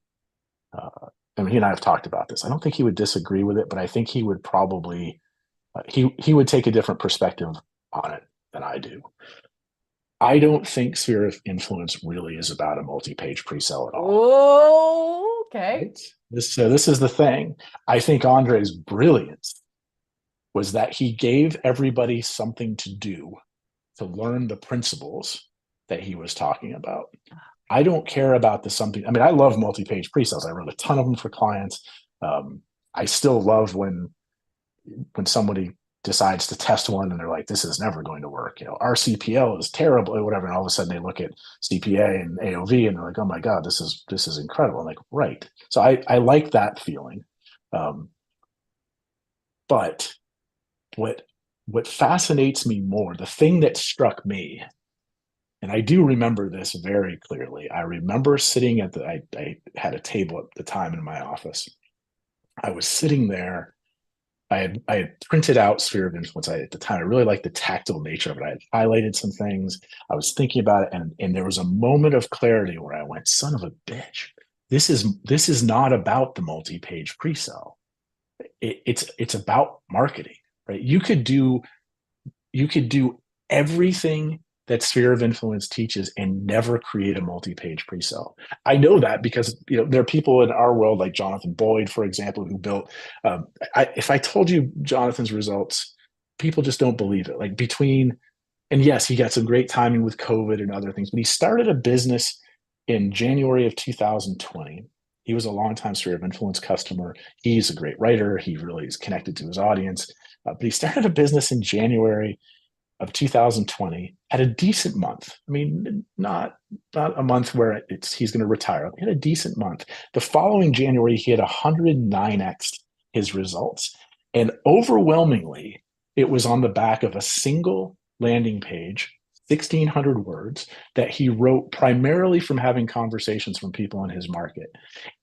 B: I mean, he and I have talked about this. I don't think he would disagree with it, but I think he would probably, he would take a different perspective on it than I do. I don't think sphere of influence really is about a multi-page pre-sale at all.
A: Oh, okay.
B: Right? This is the thing. I think Andre's brilliance was that he gave everybody something to do to learn the principles that he was talking about. I don't care about the something. I mean, I love multi-page pre-sales. I wrote a ton of them for clients. I still love when somebody decides to test one and they're like, this is never going to work. You know, our CPL is terrible or whatever. And all of a sudden they look at CPA and AOV and they're like, oh my God, this is incredible. I'm like, right. So I like that feeling. But what fascinates me more, the thing that struck me, and I do remember this very clearly. I remember sitting I had a table at the time in my office. I was sitting there. I had printed out Sphere of Influence. At the time, I really liked the tactile nature of it. I had highlighted some things. I was thinking about it, and there was a moment of clarity where I went, "Son of a bitch! This is not about the multi-page pre-sale. It's about marketing, right? You could do everything that Sphere of Influence teaches and never create a multi-page pre-sale. I know that because there are people in our world like Jonathan Boyd, for example, who built. If I told you Jonathan's results, people just don't believe it. Like and yes, he got some great timing with COVID and other things, but he started a business in January of 2020. He was a longtime Sphere of Influence customer. He's a great writer. He really is connected to his audience. But he started a business in January of 2020, had a decent month. I mean, not a month where he's going to retire. He had a decent month. The following January, he had 109x his results, and overwhelmingly, it was on the back of a single landing page, 1,600 words that he wrote primarily from having conversations from people in his market.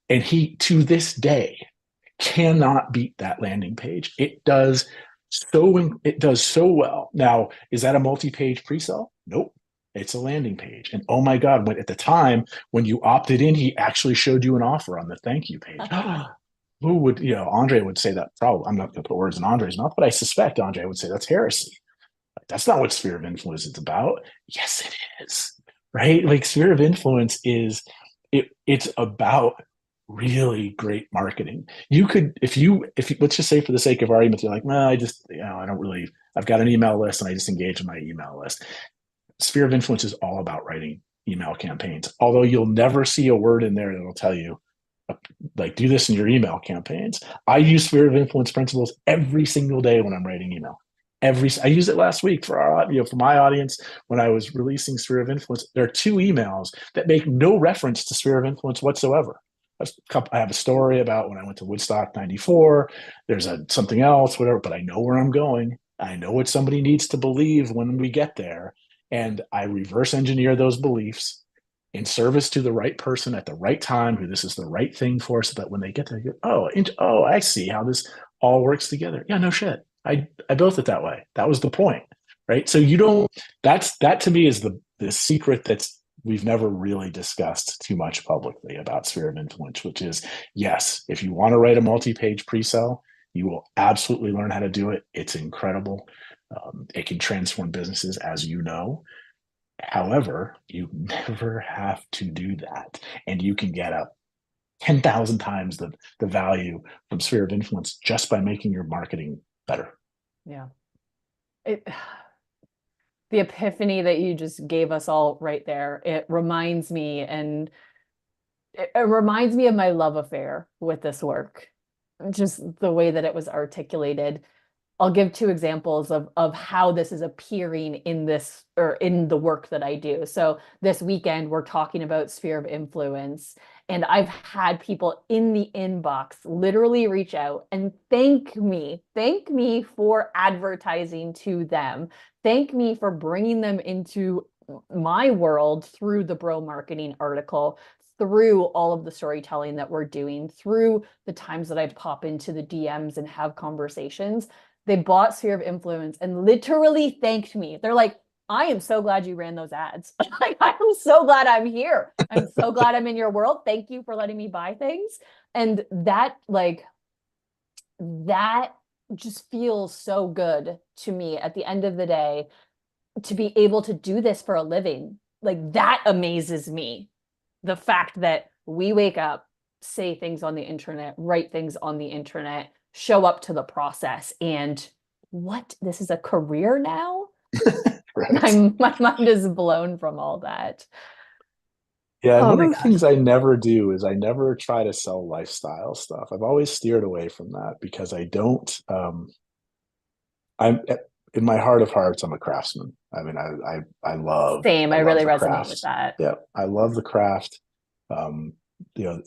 B: And he, to this day, cannot beat that landing page. It does so well. Now, is that a multi-page pre-sale? Nope. It's a landing page. And oh my God, at the time when you opted in, he actually showed you an offer on the thank you page. Who would, Andre would say that probably, I'm not going to put words in Andre's mouth, but I suspect Andre would say that's heresy. That's not what sphere of influence is about. Yes, it is. Right? Like sphere of influence it's about really great marketing. You could, if you, let's just say for the sake of argument, you're like, well, I don't really, I've got an email list and I just engage in my email list. Sphere of influence is all about writing email campaigns. Although you'll never see a word in there that'll tell you, like, do this in your email campaigns. I use sphere of influence principles every single day when I'm writing email. I used it last week for my audience when I was releasing sphere of influence. There are 2 emails that make no reference to sphere of influence whatsoever. I have a story about when I went to Woodstock 94. There's something else, whatever, but I know where I'm going. I know what somebody needs to believe when we get there. And I reverse engineer those beliefs in service to the right person at the right time, who this is the right thing for, so that when they get there, they go, oh, I see how this all works together. Yeah, no shit. I built it that way. That was the point. Right. So that to me is the secret that's we've never really discussed too much publicly about sphere of influence, which is, yes, if you want to write a multi-page pre-sale, you will absolutely learn how to do it. It's incredible. It can transform businesses, as you know. However, you never have to do that. And you can get up 10,000 times the value from sphere of influence just by making your marketing better.
A: Yeah. The epiphany that you just gave us all right there, it reminds me of my love affair with this work. Just the way that it was articulated. I'll give 2 examples of how this is appearing in this or in the work that I do. So this weekend, we're talking about sphere of influence. And I've had people in the inbox literally reach out and thank me for advertising to them, thank me for bringing them into my world through the bro marketing article, through all of the storytelling that we're doing, through the times that I pop into the DMs and have conversations. They bought Sphere of Influence and literally thanked me. They're like, I am so glad you ran those ads. Like, I'm so glad I'm here. I'm so glad I'm in your world. Thank you for letting me buy things. And that just feels so good to me at the end of the day, to be able to do this for a living. Like, that amazes me. The fact that we wake up, say things on the internet, write things on the internet, show up to the process, and what? This is a career now?
B: Right.
A: My mind is blown from all that.
B: Yeah, and
A: Oh
B: one
A: my
B: of the
A: gosh.
B: things I never do is I never try to sell lifestyle stuff. I've always steered away from that because I don't. I'm in my heart of hearts, I'm a craftsman. I mean,
A: Same.
B: I
A: I
B: love
A: really
B: the
A: resonate with
B: craft.
A: that.
B: Yeah, I love the craft. Um,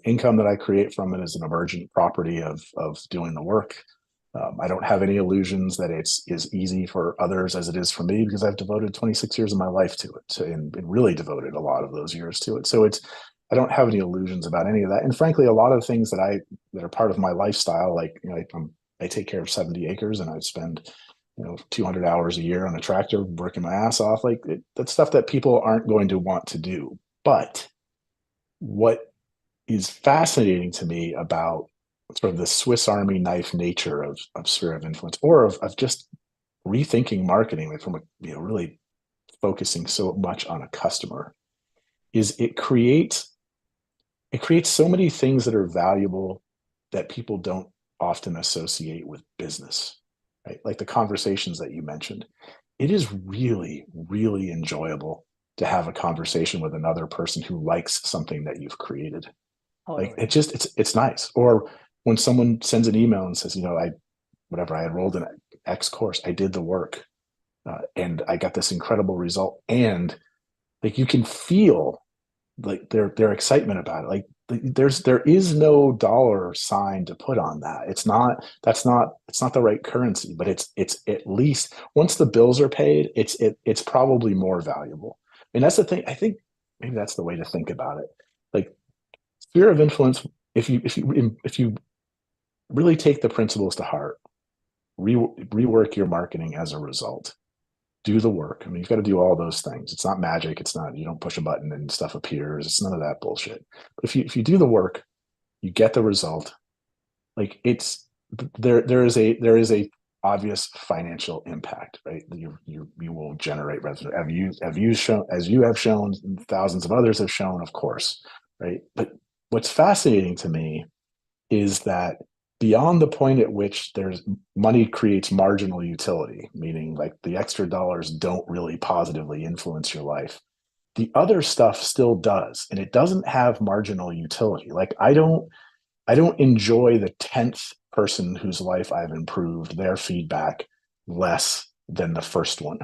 B: income that I create from it is an emergent property of doing the work. I don't have any illusions that it's as easy for others as it is for me because I've devoted 26 years of my life to it, and really devoted a lot of those years to it. So I don't have any illusions about any of that. And frankly, a lot of things that are part of my lifestyle, like I take care of 70 acres and I spend 200 hours a year on a tractor working my ass off. That's stuff that people aren't going to want to do. But what is fascinating to me about sort of the Swiss Army knife nature of sphere of influence, or of just rethinking marketing, like from really focusing so much on a customer, is it creates so many things that are valuable that people don't often associate with business, right? Like the conversations that you mentioned. It is really, really enjoyable to have a conversation with another person who likes something that you've created. Like
A: Totally.
B: it's nice. Or when someone sends an email and says, I enrolled in X course, I did the work, and I got this incredible result, and like you can feel like their excitement about it. Like there is no dollar sign to put on that. It's not the right currency, but it's at least once the bills are paid, it's probably more valuable. And that's the thing. I think maybe that's the way to think about it. Like sphere of influence, if you really take the principles to heart, rework your marketing as a result, do the work. I mean, you've got to do all those things. It's not magic. It's not, you don't push a button and stuff appears. It's none of that bullshit. But if you do the work, you get the result. Like there is a obvious financial impact, right? You will generate revenue. As you have shown, thousands of others have shown, of course, right? But what's fascinating to me is that beyond the point at which there's money creates marginal utility, meaning like the extra dollars don't really positively influence your life, the other stuff still does, and it doesn't have marginal utility. Like I don't enjoy the 10th person whose life I've improved their feedback less than the first one.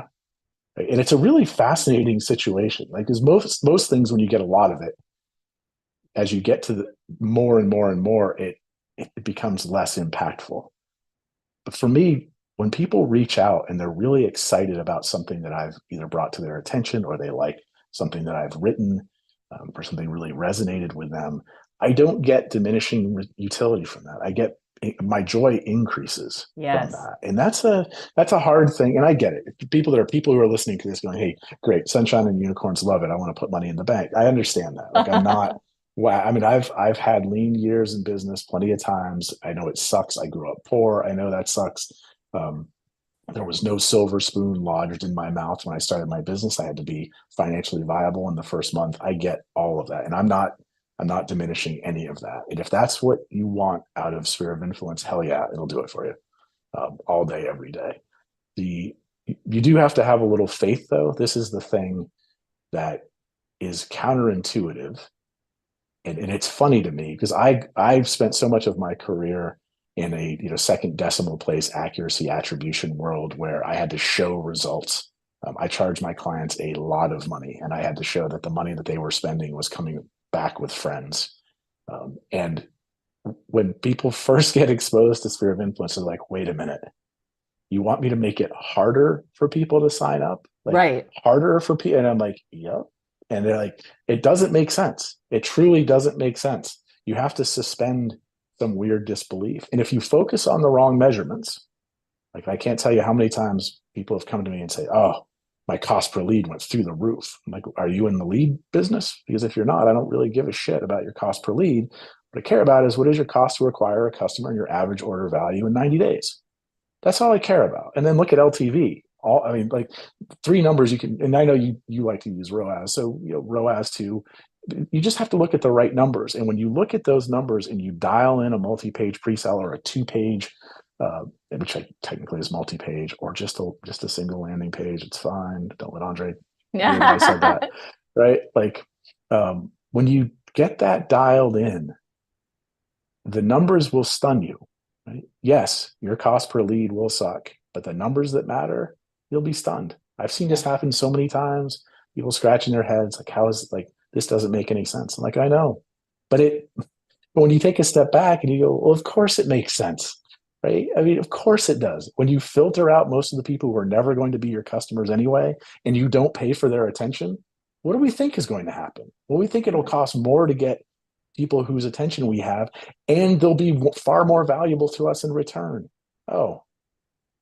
B: Right? And it's a really fascinating situation. Like, because most things, when you get a lot of it, as you get to the more and more and more, it becomes less impactful. But for me, when people reach out and they're really excited about something that I've either brought to their attention, or they like something that I've written, or something really resonated with them, I don't get diminishing utility from that. I get my joy increases from
A: Yes.
B: that, and that's a hard thing. And I get it. People who are listening to this going, "Hey, great, sunshine and unicorns, love it. I want to put money in the bank." I understand that. Like I'm not. Wow, I mean, I've had lean years in business plenty of times. I know it sucks. I grew up poor. I know that sucks. Um, there was no silver spoon lodged in my mouth when I started my business. I had to be financially viable in the first month. I get all of that, and I'm not diminishing any of that. And if that's what you want out of sphere of influence, hell yeah, it'll do it for you, all day, every day. The You do have to have a little faith, though. This is the thing that is counterintuitive, and it's funny to me because I've spent so much of my career in a second decimal place accuracy attribution world where I had to show results. I charged my clients a lot of money, and I had to show that the money that they were spending was coming back with friends. And when people first get exposed to sphere of influence, they're like, wait a minute, you want me to make it harder for people to sign up? Like
A: Right.
B: harder for people? And I'm like, yep. And they're like, it doesn't make sense. It truly doesn't make sense. You have to suspend some weird disbelief. And if you focus on the wrong measurements, like I can't tell you how many times people have come to me and say, oh, my cost per lead went through the roof. I'm like, are you in the lead business? Because if you're not, I don't really give a shit about your cost per lead. What I care about is what is your cost to acquire a customer and your average order value in 90 days. That's all I care about. And then look at LTV. I mean, like three numbers you can, and I know you like to use ROAS. So, ROAS too, you just have to look at the right numbers. And when you look at those numbers and you dial in a multi-page presale or a two-page, which technically is multi-page, or just a single landing page, it's fine. Don't let Andre hear that I said that, right? Like when you get that dialed in, the numbers will stun you. Right? Yes, your cost per lead will suck, but the numbers that matter, you'll be stunned. I've seen this happen so many times. People scratching their heads, like, how is like this doesn't make any sense? I'm like, I know, but when you take a step back and you go, well, of course it makes sense, right? I mean, of course it does. When you filter out most of the people who are never going to be your customers anyway, and you don't pay for their attention, what do we think is going to happen? Well, we think it'll cost more to get people whose attention we have, and they'll be far more valuable to us in return. Oh,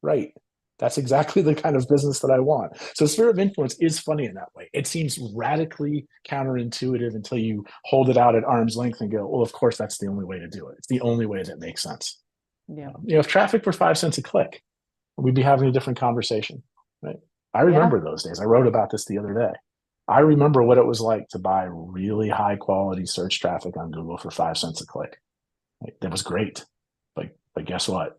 B: right. That's exactly the kind of business that I want. So sphere of influence is funny in that way. It seems radically counterintuitive until you hold it out at arm's length and go, well, of course, that's the only way to do it. It's the only way that makes sense.
A: Yeah.
B: If traffic were 5 cents a click, we'd be having a different conversation, right? I remember those days. I wrote about this the other day. I remember what it was like to buy really high quality search traffic on Google for 5 cents a click. Like, that was great. But guess what?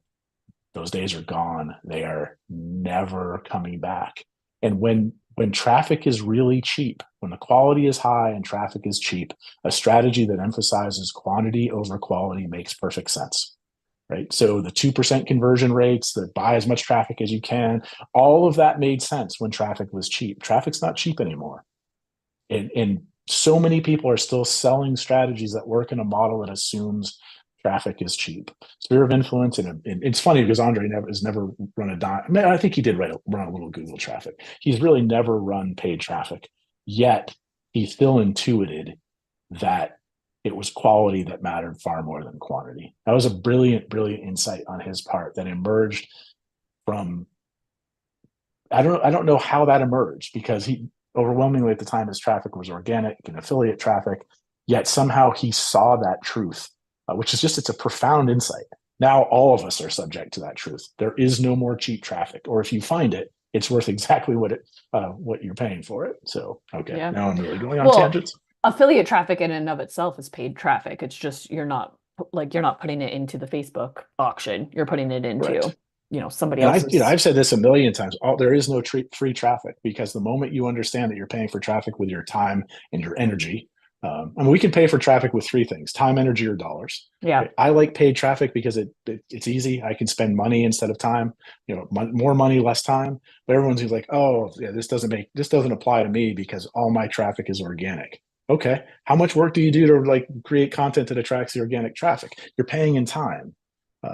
B: Those days are gone. They are never coming back. And when traffic is really cheap, when the quality is high and traffic is cheap, a strategy that emphasizes quantity over quality makes perfect sense. Right. So the 2% conversion rates, the buy as much traffic as you can, all of that made sense when traffic was cheap. Traffic's not cheap anymore. And so many people are still selling strategies that work in a model that assumes traffic is cheap. Sphere of influence, and it's funny because Andre has never run a dime. I mean, I think he did run a little Google traffic. He's really never run paid traffic, yet he still intuited that it was quality that mattered far more than quantity. That was a brilliant, brilliant insight on his part that emerged from. I don't know how that emerged, because he overwhelmingly at the time his traffic was organic and affiliate traffic, yet somehow he saw that truth, which is just, it's a profound insight. Now all of us are subject to that truth. There is no more cheap traffic, or if you find it, it's worth exactly what you're paying for it. So, okay, now I'm really going on tangents.
A: Affiliate traffic in and of itself is paid traffic. It's just you're not putting it into the Facebook auction. You're putting it into somebody else's.
B: I've said this a million times. There is no free traffic, because the moment you understand that you're paying for traffic with your time and your energy, I mean, we can pay for traffic with three things: time, energy, or dollars.
A: Yeah.
B: I like paid traffic because it's easy. I can spend money instead of time. More money, less time. But everyone's like, oh, yeah, this doesn't apply to me because all my traffic is organic. Okay, how much work do you do to create content that attracts the organic traffic? You're paying in time.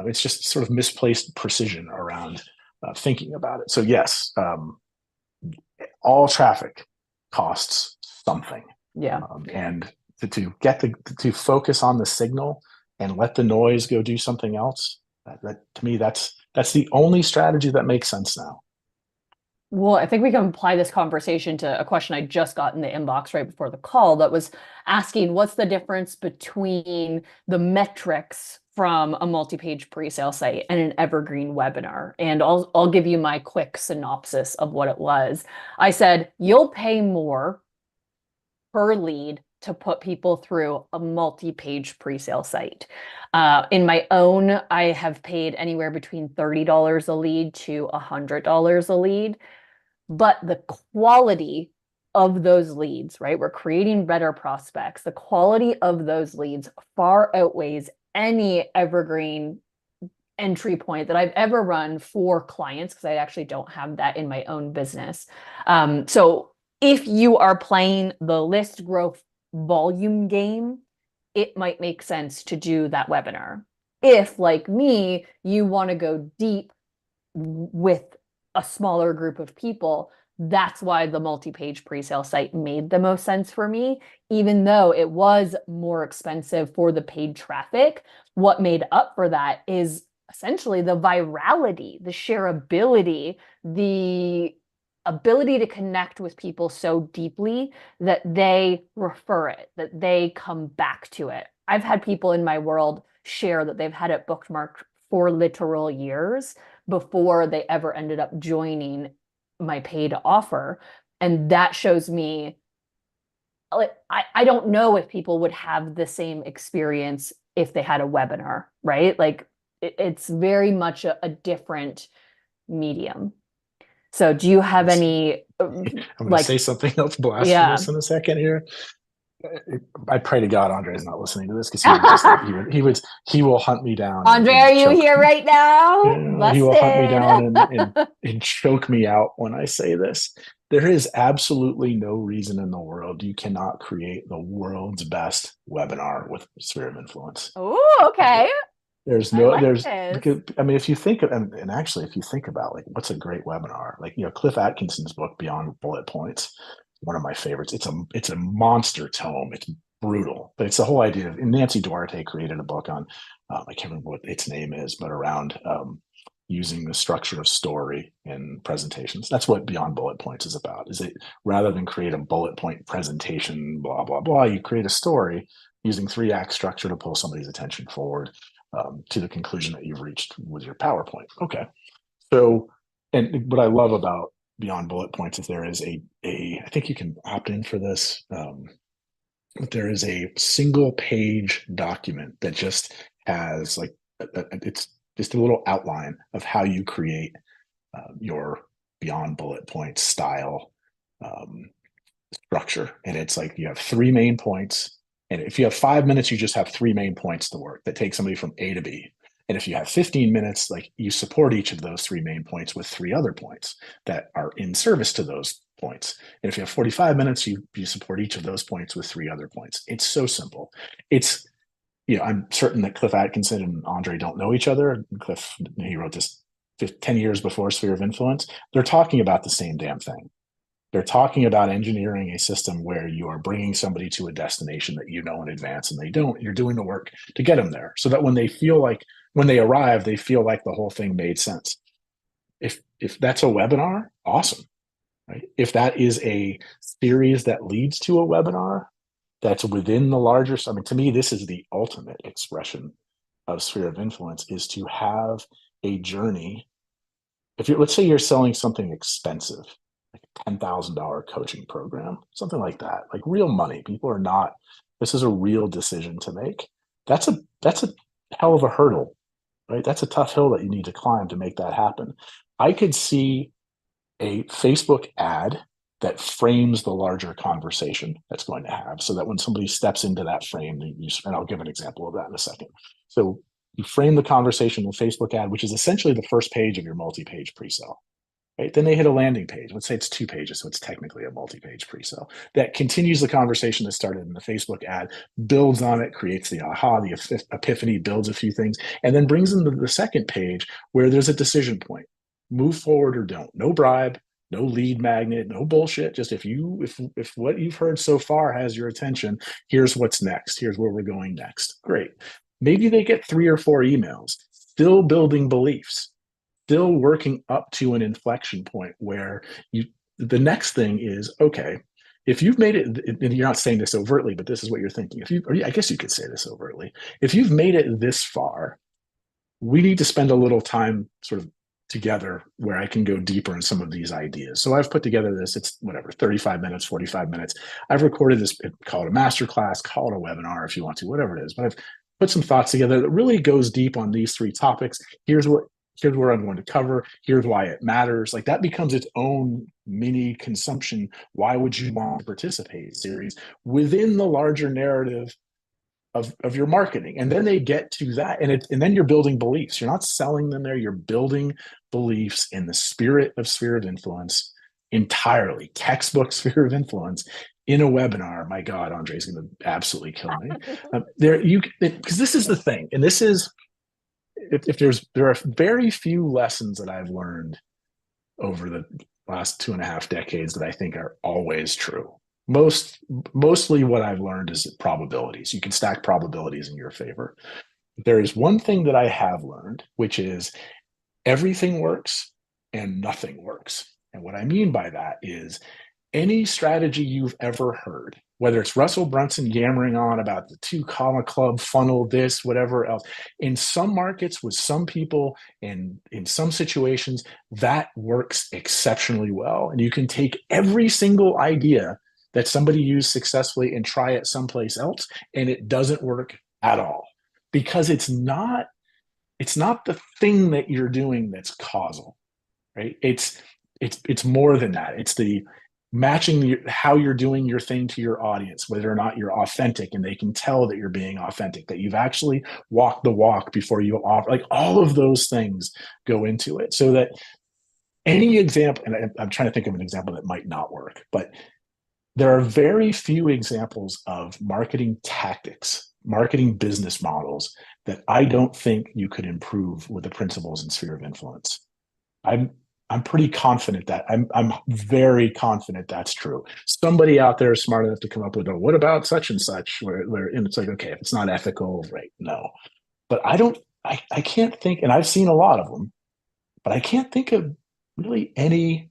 B: It's just sort of misplaced precision around thinking about it. So yes, all traffic costs something.
A: Yeah.
B: And to focus on the signal and let the noise go do something else, that to me, that's the only strategy that makes sense now.
A: Well, I think we can apply this conversation to a question I just got in the inbox right before the call that was asking, what's the difference between the metrics from a multi-page presale site and an evergreen webinar? And I'll give you my quick synopsis of what it was. I said, you'll pay more per lead to put people through a multi-page presale site. In my own, I have paid anywhere between $30 a lead to $100 a lead. But the quality of those leads, right? We're creating better prospects. The quality of those leads far outweighs any evergreen entry point that I've ever run for clients, because I actually don't have that in my own business. So if you are playing the list growth volume game, it might make sense to do that webinar. If, like me, you want to go deep with a smaller group of people, that's why the multi-page presale site made the most sense for me, even though it was more expensive for the paid traffic. What made up for that is essentially the virality, the shareability, the ability to connect with people so deeply that they refer it, that they come back to it. I've had people in my world share that they've had it bookmarked for literal years before they ever ended up joining my paid offer. And that shows me, like, I don't know if people would have the same experience if they had a webinar, right? Like it's very much a different medium. So do you have any
B: I'm going to
A: like,
B: say something else
A: yeah.
B: blasphemous in a second here. I pray to God Andre is not listening to this, because he would just he will hunt me down
A: André, are
B: and
A: you
B: choke.
A: here right now?
B: He will hunt me
A: Busted.
B: down and choke me out when I say this. There is absolutely no reason in the world you cannot create the world's best webinar with sphere of influence.
A: Oh, okay.
B: There's
A: I
B: no,
A: like
B: there's,
A: this.
B: because I mean, if you think of, and actually, if you think about like what's a great webinar, like, Cliff Atkinson's book Beyond Bullet Points, one of my favorites. It's a monster tome. It's brutal, but it's the whole idea of, and Nancy Duarte created a book on, I can't remember what its name is, but around using the structure of story in presentations. That's what Beyond Bullet Points is about. Is it, rather than create a bullet point presentation, blah blah blah, you create a story using 3-act structure to pull somebody's attention forward to the conclusion that you've reached with your PowerPoint. Okay. So, and what I love about Beyond Bullet Points is there is I think you can opt in for this. But there is a single page document that just has like, it's just a little outline of how you create your Beyond Bullet Points style um, structure. And it's like you have 3 main points. And if you have 5 minutes, you just have 3 main points to work that take somebody from A to B. And if you have 15 minutes, like you support each of those 3 main points with 3 other points that are in service to those points. And if you have 45 minutes, you support each of those points with 3 other points. It's so simple. It's, I'm certain that Cliff Atkinson and Andre don't know each other. Cliff, he wrote this 10 years before Sphere of Influence. They're talking about the same damn thing. They're talking about engineering a system where you are bringing somebody to a destination that you know in advance and they don't. You're doing the work to get them there so that when they arrive, they feel like the whole thing made sense. If that's a webinar, awesome, right? If that is a series that leads to a webinar that's within the larger, I mean, to me, this is the ultimate expression of sphere of influence, is to have a journey. Let's say you're selling something expensive, like a $10,000 coaching program, something like that, like real money. People are not, this is a real decision to make. That's a hell of a hurdle, right? That's a tough hill that you need to climb to make that happen. I could see a Facebook ad that frames the larger conversation that's going to have, so that when somebody steps into that frame, and I'll give an example of that in a second. So you frame the conversation in a Facebook ad, which is essentially the first page of your multi-page pre-sale. Right? Then they hit a landing page. Let's say it's 2 pages, so it's technically a multi-page pre-sale that continues the conversation that started in the Facebook ad, builds on it, creates the aha, the epiphany, builds a few things, and then brings them to the second page where there's a decision point. Move forward or don't. No bribe, no lead magnet, no bullshit. Just if what you've heard so far has your attention, here's what's next. Here's where we're going next. Great. Maybe they get 3 or 4 emails, still building beliefs, still working up to an inflection point where the next thing is, okay, if you've made it, and you're not saying this overtly, but this is what you're thinking. I guess you could say this overtly. If you've made it this far, we need to spend a little time sort of together where I can go deeper in some of these ideas. So I've put together this, it's whatever, 35 minutes, 45 minutes. I've recorded this, call it a masterclass, call it a webinar if you want to, whatever it is. But I've put some thoughts together that really goes deep on these 3 topics. Here's where I'm going to cover. Here's why it matters. Like that becomes its own mini consumption. Why would you want to participate series within the larger narrative of your marketing? And then they get to that, and then you're building beliefs. You're not selling them there. You're building beliefs in the spirit of sphere of influence, entirely textbook sphere of influence, in a webinar, my God, Andre's going to absolutely kill me. Because this is the thing, and this is, if there are very few lessons that I've learned over the last 2.5 decades that I think are always true. Mostly what I've learned is probabilities. You can stack probabilities in your favor. There is one thing that I have learned, which is everything works and nothing works. And what I mean by that is any strategy you've ever heard, whether it's Russell Brunson yammering on about the 2 comma club funnel, this, whatever else, in some markets with some people and in some situations, that works exceptionally well. And you can take every single idea that somebody used successfully and try it someplace else, and it doesn't work at all, because it's not the thing that you're doing that's causal, right? It's more than that. It's the matching how you're doing your thing to your audience, whether or not you're authentic and they can tell that you're being authentic, that you've actually walked the walk before you offer. Like, all of those things go into it. So that any example, and I'm trying to think of an example that might not work, but there are very few examples of marketing tactics, marketing business models that I don't think you could improve with the principles and sphere of influence. I'm pretty confident that I'm very confident that's true. Somebody out there is smart enough to come up with a what about such and such, where and it's like, okay, if it's not ethical, right? No. But I can't think, and I've seen a lot of them, but I can't think of really any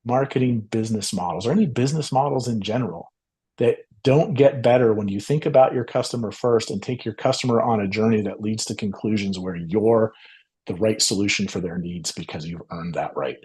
B: marketing business models or any business models in general that don't get better when you think about your customer first and take your customer on a journey that leads to conclusions where you're the right solution for their needs because you've earned that right.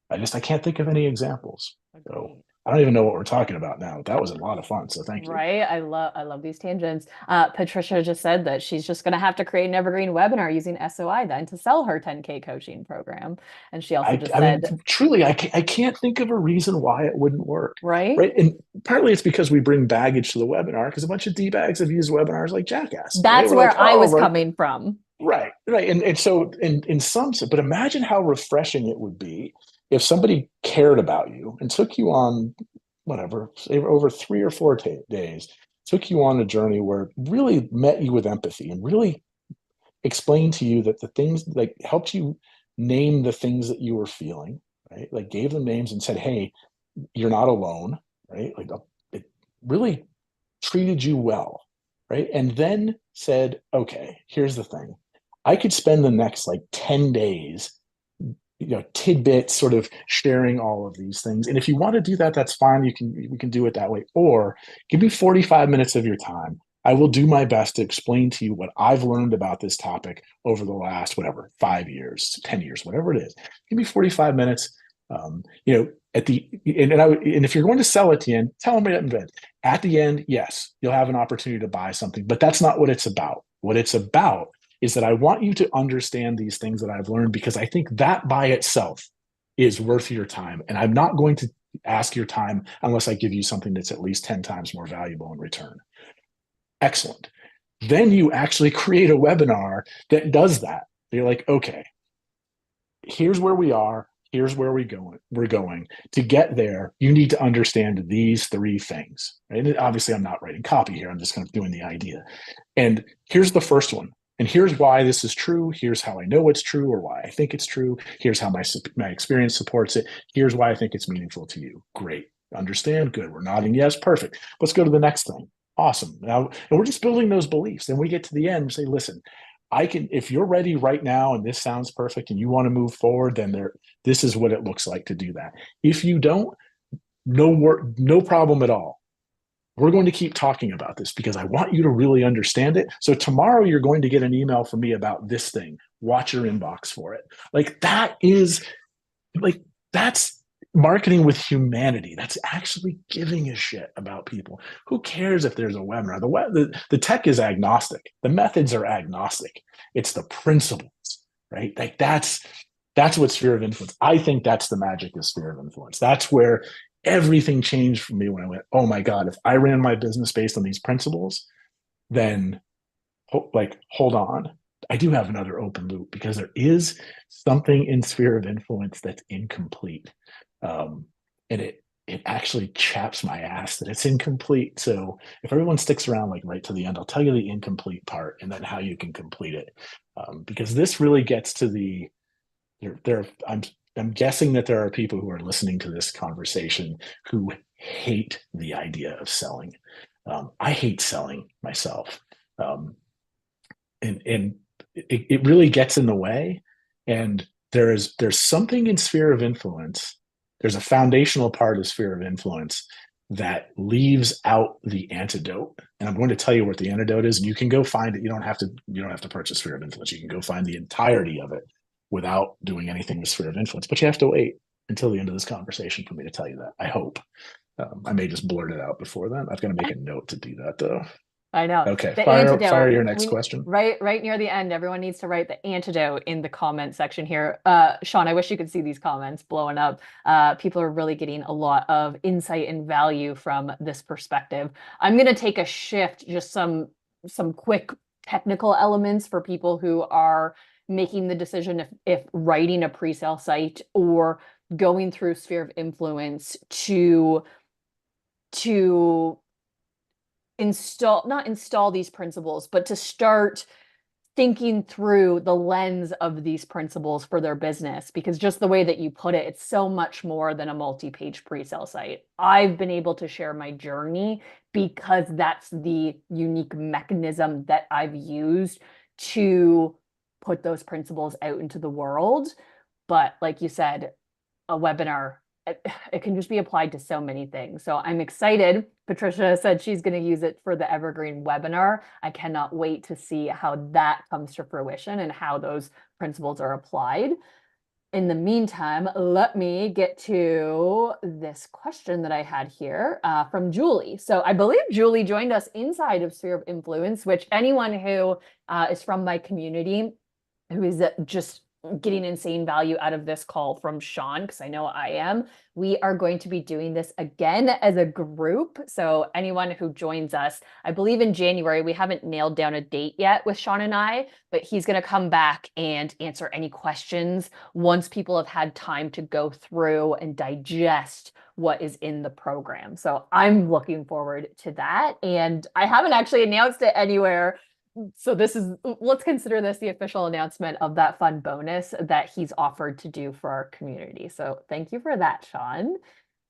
B: I can't think of any examples. So I don't even know what we're talking about now. That was a lot of fun. So thank you.
A: Right. I love these tangents. Patricia just said that she's just going to have to create an evergreen webinar using SOI then to sell her 10K coaching program. And she also just said,
B: mean, truly, I can't think of a reason why it wouldn't work.
A: right.
B: Right. And partly it's because we bring baggage to the webinar, because a bunch of D-bags have used webinars like jackasses.
A: That's
B: right?
A: where
B: like,
A: I was
B: right.
A: coming from.
B: Right. And so in some, but imagine how refreshing it would be if somebody cared about you and took you on whatever, over 3 or 4 days, took you on a journey where really met you with empathy and really explained to you that the things, like, helped you name the things that you were feeling, right? Like, gave them names and said, hey, you're not alone, right? Like, it really treated you well, right? And then said, okay, here's the thing. I could spend the next like 10 days, tidbits, sort of sharing all of these things. And if you want to do that, that's fine. We can do it that way. Or give me 45 minutes of your time. I will do my best to explain to you what I've learned about this topic over the last, whatever, 5 years, 10 years, whatever it is. Give me 45 minutes. At the and if you're going to sell at the end, tell them at the end, yes, you'll have an opportunity to buy something, but that's not what it's about. What it's about is that I want you to understand these things that I've learned, because I think that by itself is worth your time. And I'm not going to ask your time unless I give you something that's at least 10 times more valuable in return. Excellent. Then you actually create a webinar that does that. You're like, okay, here's where we are. Here's where we're going. To get there, you need to understand these 3 things. Right? And obviously, I'm not writing copy here. I'm just kind of doing the idea. And here's the first one. And here's why this is true. Here's how I know it's true, or why I think it's true. Here's how my experience supports it. Here's why I think it's meaningful to you. Great. Understand? Good. We're nodding yes. Perfect. Let's go to the next thing. Awesome. Now, and we're just building those beliefs. Then we get to the end and say, listen, if you're ready right now and this sounds perfect and you want to move forward, then this is what it looks like to do that. If you don't, no problem at all. We're going to keep talking about this because I want you to really understand it. So tomorrow you're going to get an email from me about this thing. Watch your inbox for it. That's marketing with humanity. That's actually giving a shit about people. Who cares if there's a webinar? The tech is agnostic. The methods are agnostic. It's the principles, right? Like that's what sphere of influence. I think that's the magic of sphere of influence. That's where everything changed for me when I went, oh my God, if I ran my business based on these principles, then hold on. I do have another open loop, because there is something in sphere of influence that's incomplete. And it actually chaps my ass that it's incomplete. So if everyone sticks around like right to the end, I'll tell you the incomplete part and then how you can complete it. Because this really gets to the I'm guessing that there are people who are listening to this conversation who hate the idea of selling. I hate selling myself. Um, and it really gets in the way. And there's something in sphere of influence. There's a foundational part of sphere of influence that leaves out the antidote. And I'm going to tell you what the antidote is, and you can go find it. You don't have to purchase sphere of influence. You can go find the entirety of it without doing anything with sphere of influence. But you have to wait until the end of this conversation for me to tell you that. I hope. I may just blurt it out before then. I've got to make a note to do that though.
A: I know.
B: Okay,
A: The
B: fire
A: antidote.
B: your next question.
A: Right near the end, everyone needs to write the antidote in the comment section here. Shawn, I wish you could see these comments blowing up. People are really getting a lot of insight and value from this perspective. I'm going to take a shift, just some quick technical elements for people who are making the decision if writing a presale site or going through sphere of influence to not install these principles, but to start thinking through the lens of these principles for their business. Because just the way that you put it, it's so much more than a multi-page pre-sale site. I've been able to share my journey because that's the unique mechanism that I've used to put those principles out into the world. But like you said, a webinar, it can just be applied to so many things. So I'm excited. Patricia said she's going to use it for the Evergreen webinar. I cannot wait to see how that comes to fruition and how those principles are applied. In the meantime, let me get to this question that I had here from Julie. So I believe Julie joined us inside of Sphere of Influence, which anyone who is from my community who is just getting insane value out of this call from Shawn, because I know I am. We are going to be doing this again as a group. So anyone who joins us, I believe in January, we haven't nailed down a date yet with Shawn and I, but he's going to come back and answer any questions once people have had time to go through and digest what is in the program. So I'm looking forward to that. And I haven't actually announced it anywhere. So let's consider this the official announcement of that fun bonus that he's offered to do for our community. So thank you for that, Shawn.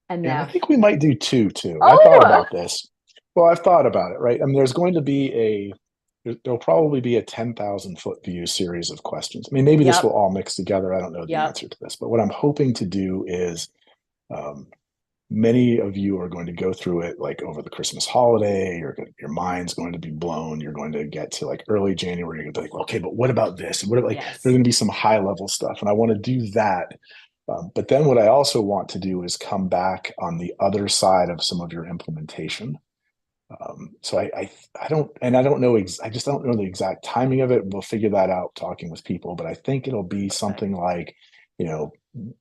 A: And
B: Yeah, I
A: now,
B: think we might do two too. I thought
A: oh,
B: about this. Well, I've thought about it, right? I mean, there'll probably be a 10,000 foot view series of questions. I mean, maybe this will
A: yep,
B: all mix together. I don't know the
A: yep,
B: answer to this, but what I'm hoping to do is um, many of you are going to go through it like over the Christmas holiday. Your mind's going to be blown. You're going to get to like early January. You're going to be like, okay, but what about this? And what like there's
A: yes,
B: going to be some high level stuff, and I want to do that. But then what I also want to do is come back on the other side of some of your implementation. So I don't know, I just don't know the exact timing of it. We'll figure that out talking with people, but I think it'll be
A: perfect.
B: something like, you know,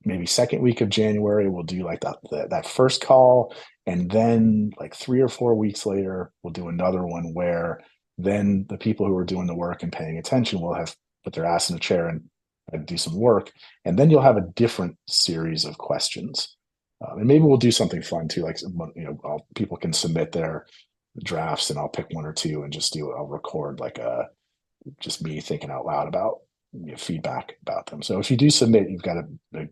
B: maybe second week of January, we'll do like that first call. And then like 3 or 4 weeks later, we'll do another one where then the people who are doing the work and paying attention will have put their ass in a chair and do some work. And then you'll have a different series of questions. And maybe we'll do something fun too, like, people can submit their drafts and I'll pick one or two and I'll record like just me thinking out loud about feedback about them. So if you do submit, you've got to,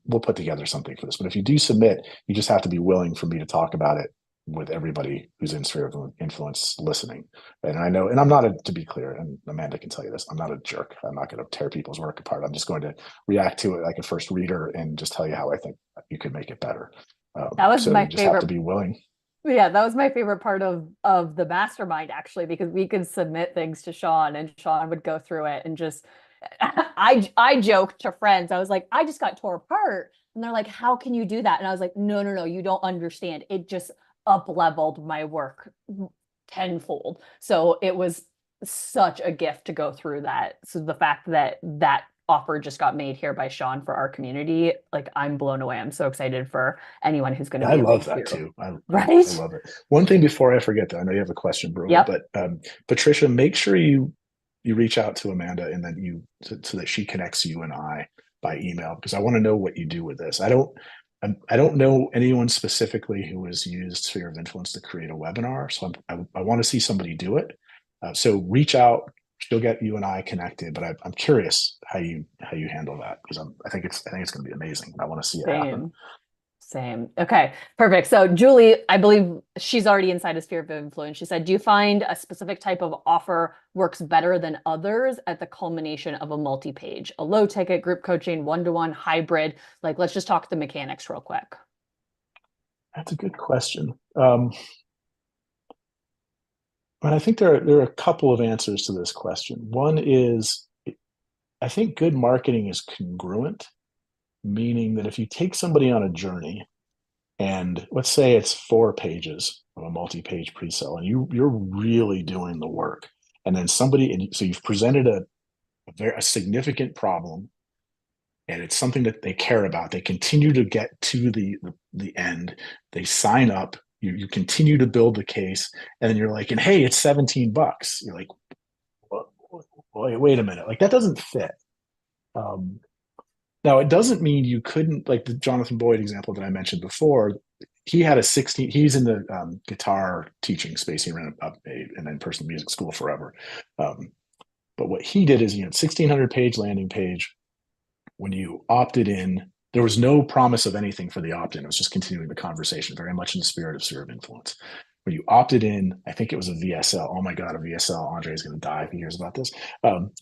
B: we'll put together something for this, but if you do submit, you just have to be willing for me to talk about it with everybody who's in sphere of influence listening. And I know, and I'm not to be clear, and Amanda can tell you this, I'm not a jerk. I'm not going to tear people's work apart. I'm just going to react to it like a first reader and just tell you how I think you could make it better.
A: That was
B: So
A: my
B: you just have to
A: favorite.
B: be willing.
A: Yeah, that was my favorite part of the mastermind actually, because we could submit things to Shawn and Shawn would go through it and just I joked to friends. I was like, I just got tore apart. And they're like, how can you do that? And I was like, no, you don't understand. It just up leveled my work tenfold. So it was such a gift to go through that. So the fact that that offer just got made here by Shawn for our community, like I'm blown away. I'm so excited for anyone who's going to
B: I
A: be able
B: love that
A: to.
B: too. I
A: Right?
B: love it. One thing before I forget, though, I know you have a question brewing,
A: Yep.
B: but Patricia, make sure you reach out to Amanda and then so that she connects you and I by email, because I want to know what you do with this. I don't know anyone specifically who has used Sphere of Influence to create a webinar, so I want to see somebody do it. So reach out. She'll get you and I connected, but I'm curious how you handle that, because I think it's going to be amazing. I want to see it happen.
A: Same. Same. Okay, perfect. So Julie, I believe she's already inside a sphere of influence. She said, do you find a specific type of offer works better than others at the culmination of a multi-page, a low ticket group coaching, one-to-one hybrid? Like, let's just talk the mechanics real quick.
B: That's a good question. But I think there are a couple of answers to this question. One is, I think good marketing is congruent, meaning that if you take somebody on a journey, and let's say it's 4 pages of a multi-page pre-sale, and you're really doing the work, and then somebody, and so you've presented a significant problem, and it's something that they care about. They continue to get to the end. They sign up. You continue to build the case, and then you're like, and hey, it's $17. You're like, wait a minute, like that doesn't fit. Now, it doesn't mean you couldn't, like the Jonathan Boyd example that I mentioned before. He had a 16. He's in the guitar teaching space. He ran an in-person music school forever. But what he did is, 1,600 page landing page. When you opted in, there was no promise of anything for the opt-in. It was just continuing the conversation, very much in the spirit of Sphere of Influence. When you opted in, I think it was a VSL. Oh my God, a VSL. Andre is going to die if he hears about this.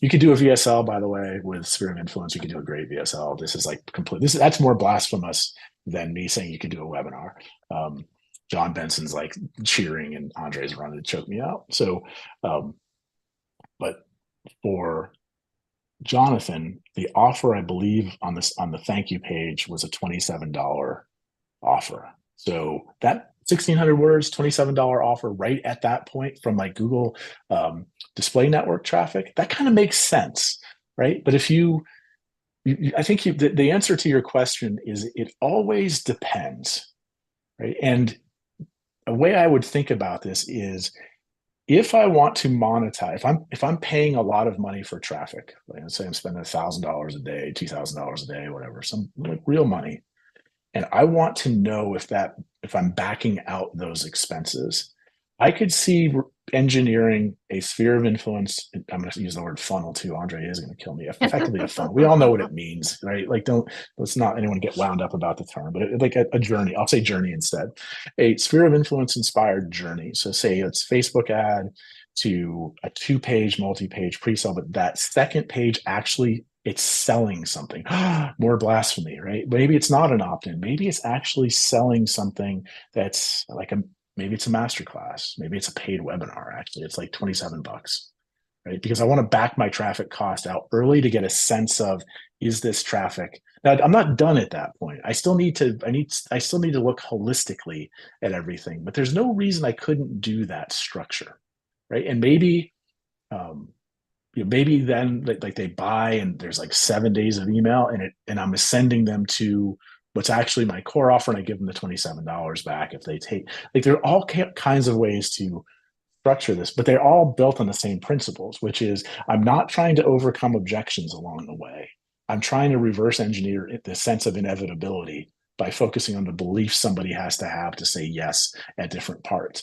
B: You could do a VSL, by the way, with Sphere of Influence. You could do a great VSL. This is like complete. That's more blasphemous than me saying you could do a webinar. John Benson's like cheering, and Andre's running to choke me out. So, but for Jonathan, the offer, I believe, on the thank you page was a $27 offer. So that 1,600 words, $27 offer right at that point from my Google display network traffic, that kind of makes sense, right? But if I think the answer to your question is it always depends, right? And a way I would think about this is, if I want to monetize, if I'm paying a lot of money for traffic, like let's say I'm spending $1,000 a day, $2,000 a day, whatever, some like real money, and I want to know if I'm backing out those expenses, I could see engineering a sphere of influence. I'm going to use the word funnel too. Andre is going to kill me. Effectively a funnel. We all know what it means, right? Like, let's not anyone get wound up about the term, but like a journey. I'll say journey instead. A sphere of influence inspired journey. So say it's Facebook ad to a 2-page, multi-page pre-sale, but that second page actually it's selling something. More blasphemy, right? Maybe it's not an opt-in. Maybe it's actually selling something that's like maybe it's a masterclass. Maybe it's a paid webinar. Actually, it's like $27, right? Because I want to back my traffic cost out early to get a sense of, is this traffic? Now, I'm not done at that point. I still need to look holistically at everything, but there's no reason I couldn't do that structure, right? And maybe, maybe then like they buy and there's like 7 days of email and I'm sending them to what's actually my core offer, and I give them the $27 back if they take. Like, there are all kinds of ways to structure this, but they're all built on the same principles, which is I'm not trying to overcome objections along the way. I'm trying to reverse engineer the sense of inevitability by focusing on the belief somebody has to have to say yes at different points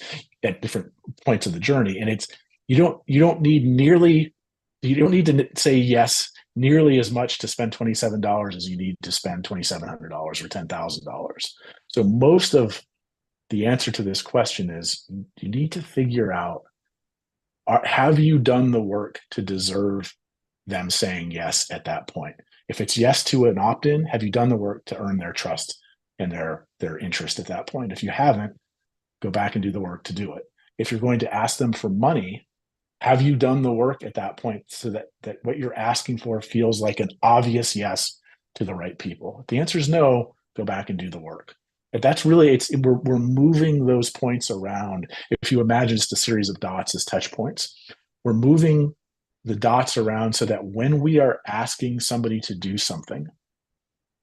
B: of the journey. And it's you don't need to say yes nearly as much to spend $27 as you need to spend $2,700 or $10,000. So most of the answer to this question is you need to figure out, have you done the work to deserve them saying yes at that point? If it's yes to an opt-in, have you done the work to earn their trust and their interest at that point? If you haven't, go back and do the work to do it. If you're going to ask them for money, have you done the work at that point so that what you're asking for feels like an obvious yes to the right people? If the answer is no, go back and do the work. But that's really, we're moving those points around. If you imagine just a series of dots as touch points, we're moving the dots around so that when we are asking somebody to do something,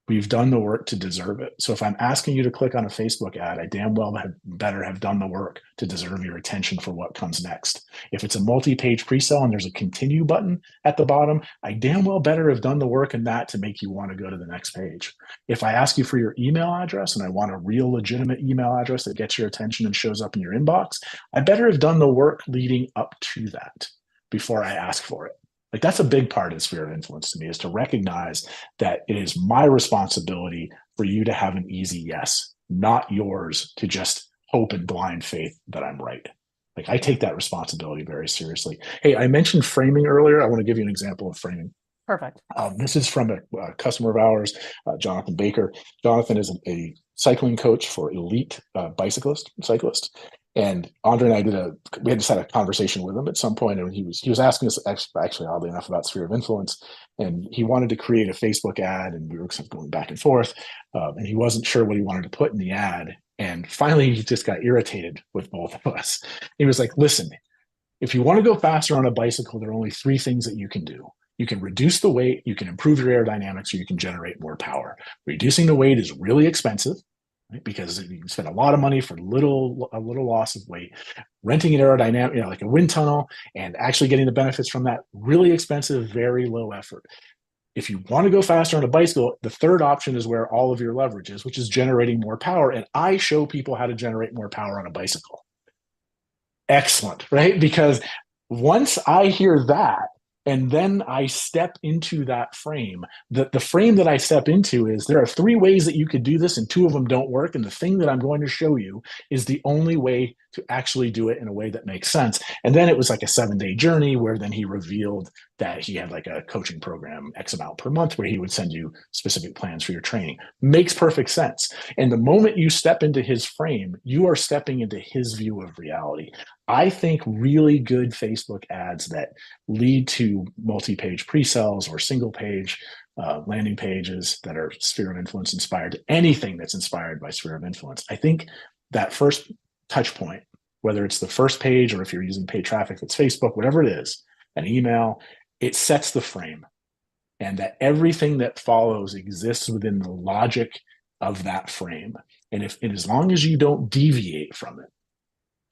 B: We've done the work to deserve it. So if I'm asking you to click on a Facebook ad, I damn well better have done the work to deserve your attention for what comes next. If it's a multi-page pre-sale and there's a continue button at the bottom, I damn well better have done the work in that to make you want to go to the next page. If I ask you for your email address and I want a real legitimate email address that gets your attention and shows up in your inbox, I better have done the work leading up to that before I ask for it. Like that's a big part of sphere of influence to me, is to recognize that it is my responsibility for you to have an easy yes, not yours to just hope in blind faith that I'm right. Like I take that responsibility very seriously. Hey, I mentioned framing earlier. I want to give you an example of framing.
A: Perfect.
B: This is from a customer of ours, Jonathan Baker. Jonathan is a cycling coach for elite cyclists. And André and I we had just had a conversation with him at some point, and he was asking us actually oddly enough about sphere of influence, and he wanted to create a Facebook ad, and we were going back and forth, and he wasn't sure what he wanted to put in the ad, and finally he just got irritated with both of us. He was like, "Listen, if you want to go faster on a bicycle, there are only three things that you can do. You can reduce the weight, you can improve your aerodynamics, or you can generate more power. Reducing the weight is really expensive, right? Because you spend a lot of money for a little loss of weight. Renting an aerodynamic, like a wind tunnel, and actually getting the benefits from that, really expensive, very low effort. If you want to go faster on a bicycle, the third option is where all of your leverage is, which is generating more power. And I show people how to generate more power on a bicycle." Excellent, right? Because once I hear that, and then I step into that frame, the frame that I step into is there are three ways that you could do this, and two of them don't work. And the thing that I'm going to show you is the only way to actually do it in a way that makes sense. And then it was like a 7-day journey where then he revealed that he had like a coaching program X amount per month where he would send you specific plans for your training. Makes perfect sense. And the moment you step into his frame, you are stepping into his view of reality. I think really good Facebook ads that lead to multi-page pre-sales or single-page landing pages that are sphere of influence inspired, anything that's inspired by sphere of influence. I think that first touch point, whether it's the first page or if you're using paid traffic, that's Facebook, whatever it is, an email, it sets the frame, and that everything that follows exists within the logic of that frame. And as long as you don't deviate from it,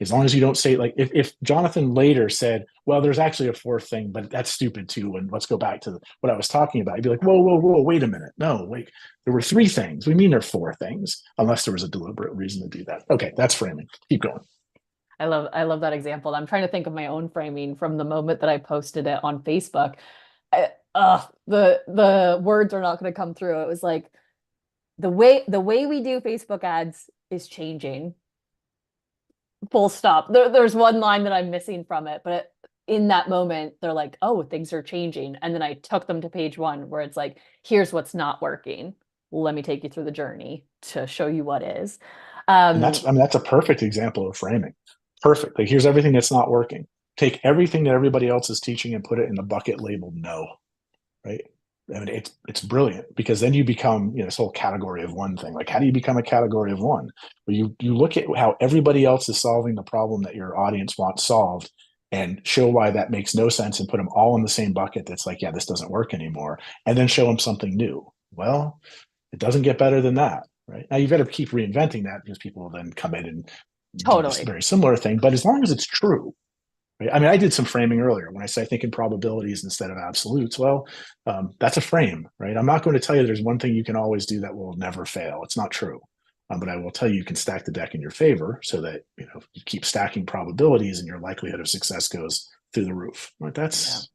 B: as long as you don't say, like, if Jonathan later said, well, there's actually a fourth thing, but that's stupid too, and let's go back to what I was talking about, I'd be like, whoa, wait a minute. No, wait, there were three things. We mean there are four things, unless there was a deliberate reason to do that. Okay, that's framing. Keep going.
A: I love that example. I'm trying to think of my own framing from the moment that I posted it on Facebook. The words are not going to come through. It was like the way we do Facebook ads is changing. Full stop. There's one line that I'm missing from it, but in that moment, they're like, "Oh, things are changing." And then I took them to page one, where it's like, "Here's what's not working. Let me take you through the journey to show you what is."
B: And that's a perfect example of framing. Perfect. Like, here's everything that's not working. Take everything that everybody else is teaching and put it in the bucket labeled no, right? I mean, it's brilliant, because then you become, this whole category of one thing. Like, how do you become a category of one? Well, you look at how everybody else is solving the problem that your audience wants solved, and show why that makes no sense, and put them all in the same bucket. That's like, yeah, this doesn't work anymore. And then show them something new. Well, it doesn't get better than that, right? Now you've got to keep reinventing that, because people will then come in and do this
A: Totally.
B: very similar thing. But as long as it's true, right? I mean, I did some framing earlier when I say I think in probabilities instead of absolutes. Well, that's a frame, right? I'm not going to tell you there's one thing you can always do that will never fail. It's not true. But I will tell you can stack the deck in your favor, so that you keep stacking probabilities and your likelihood of success goes through the roof. Right? That's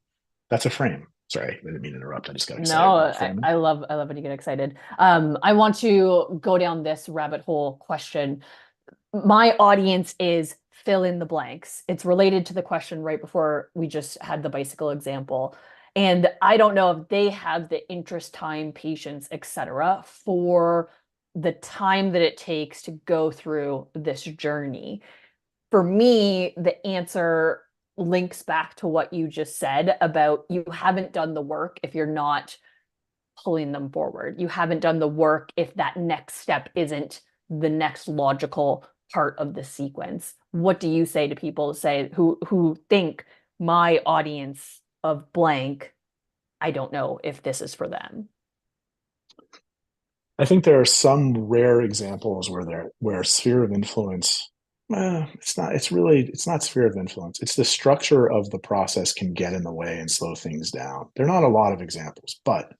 B: a frame. Sorry, I didn't mean to interrupt. I just got excited
A: No,
B: about framing.
A: I love when you get excited. I want to go down this rabbit hole question. My audience is fill in the blanks. It's related to the question right before we just had the bicycle example. And I don't know if they have the interest, time, patience, etc., for the time that it takes to go through this journey. For me, the answer links back to what you just said about you haven't done the work if you're not pulling them forward. You haven't done the work if that next step isn't the next logical part of the sequence. What do you say to people who think my audience of blank, I don't know if this is for them?
B: I think there are some rare examples where sphere of influence, it's not sphere of influence. It's the structure of the process can get in the way and slow things down. There are not a lot of examples, but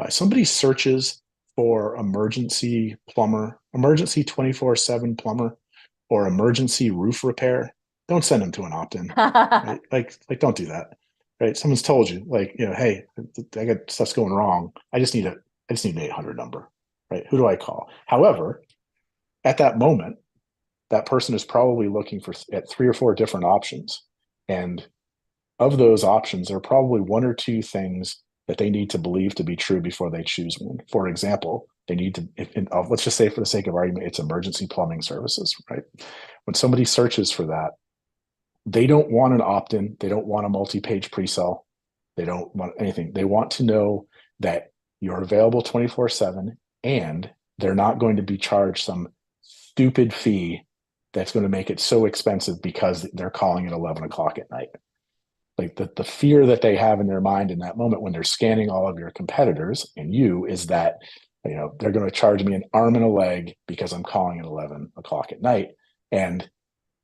B: somebody searches for emergency plumber, emergency 24/7 plumber, or emergency roof repair, don't send them to an opt-in, right? Like don't do that, right? Someone's told you, like, hey, I got stuff's going wrong. I just need an 800 number, right? Who do I call? However, at that moment, that person is probably looking for at 3 or 4 different options, and of those options, there are probably 1 or 2 things that they need to believe to be true before they choose one. For example, they need to, let's just say for the sake of argument, it's emergency plumbing services, right? When somebody searches for that, they don't want an opt-in. They don't want a multi-page pre-sell. They don't want anything. They want to know that you're available 24/7 and they're not going to be charged some stupid fee that's going to make it so expensive because they're calling at 11 o'clock at night. Like the fear that they have in their mind in that moment when they're scanning all of your competitors and you is that, they're going to charge me an arm and a leg because I'm calling at 11 o'clock at night. And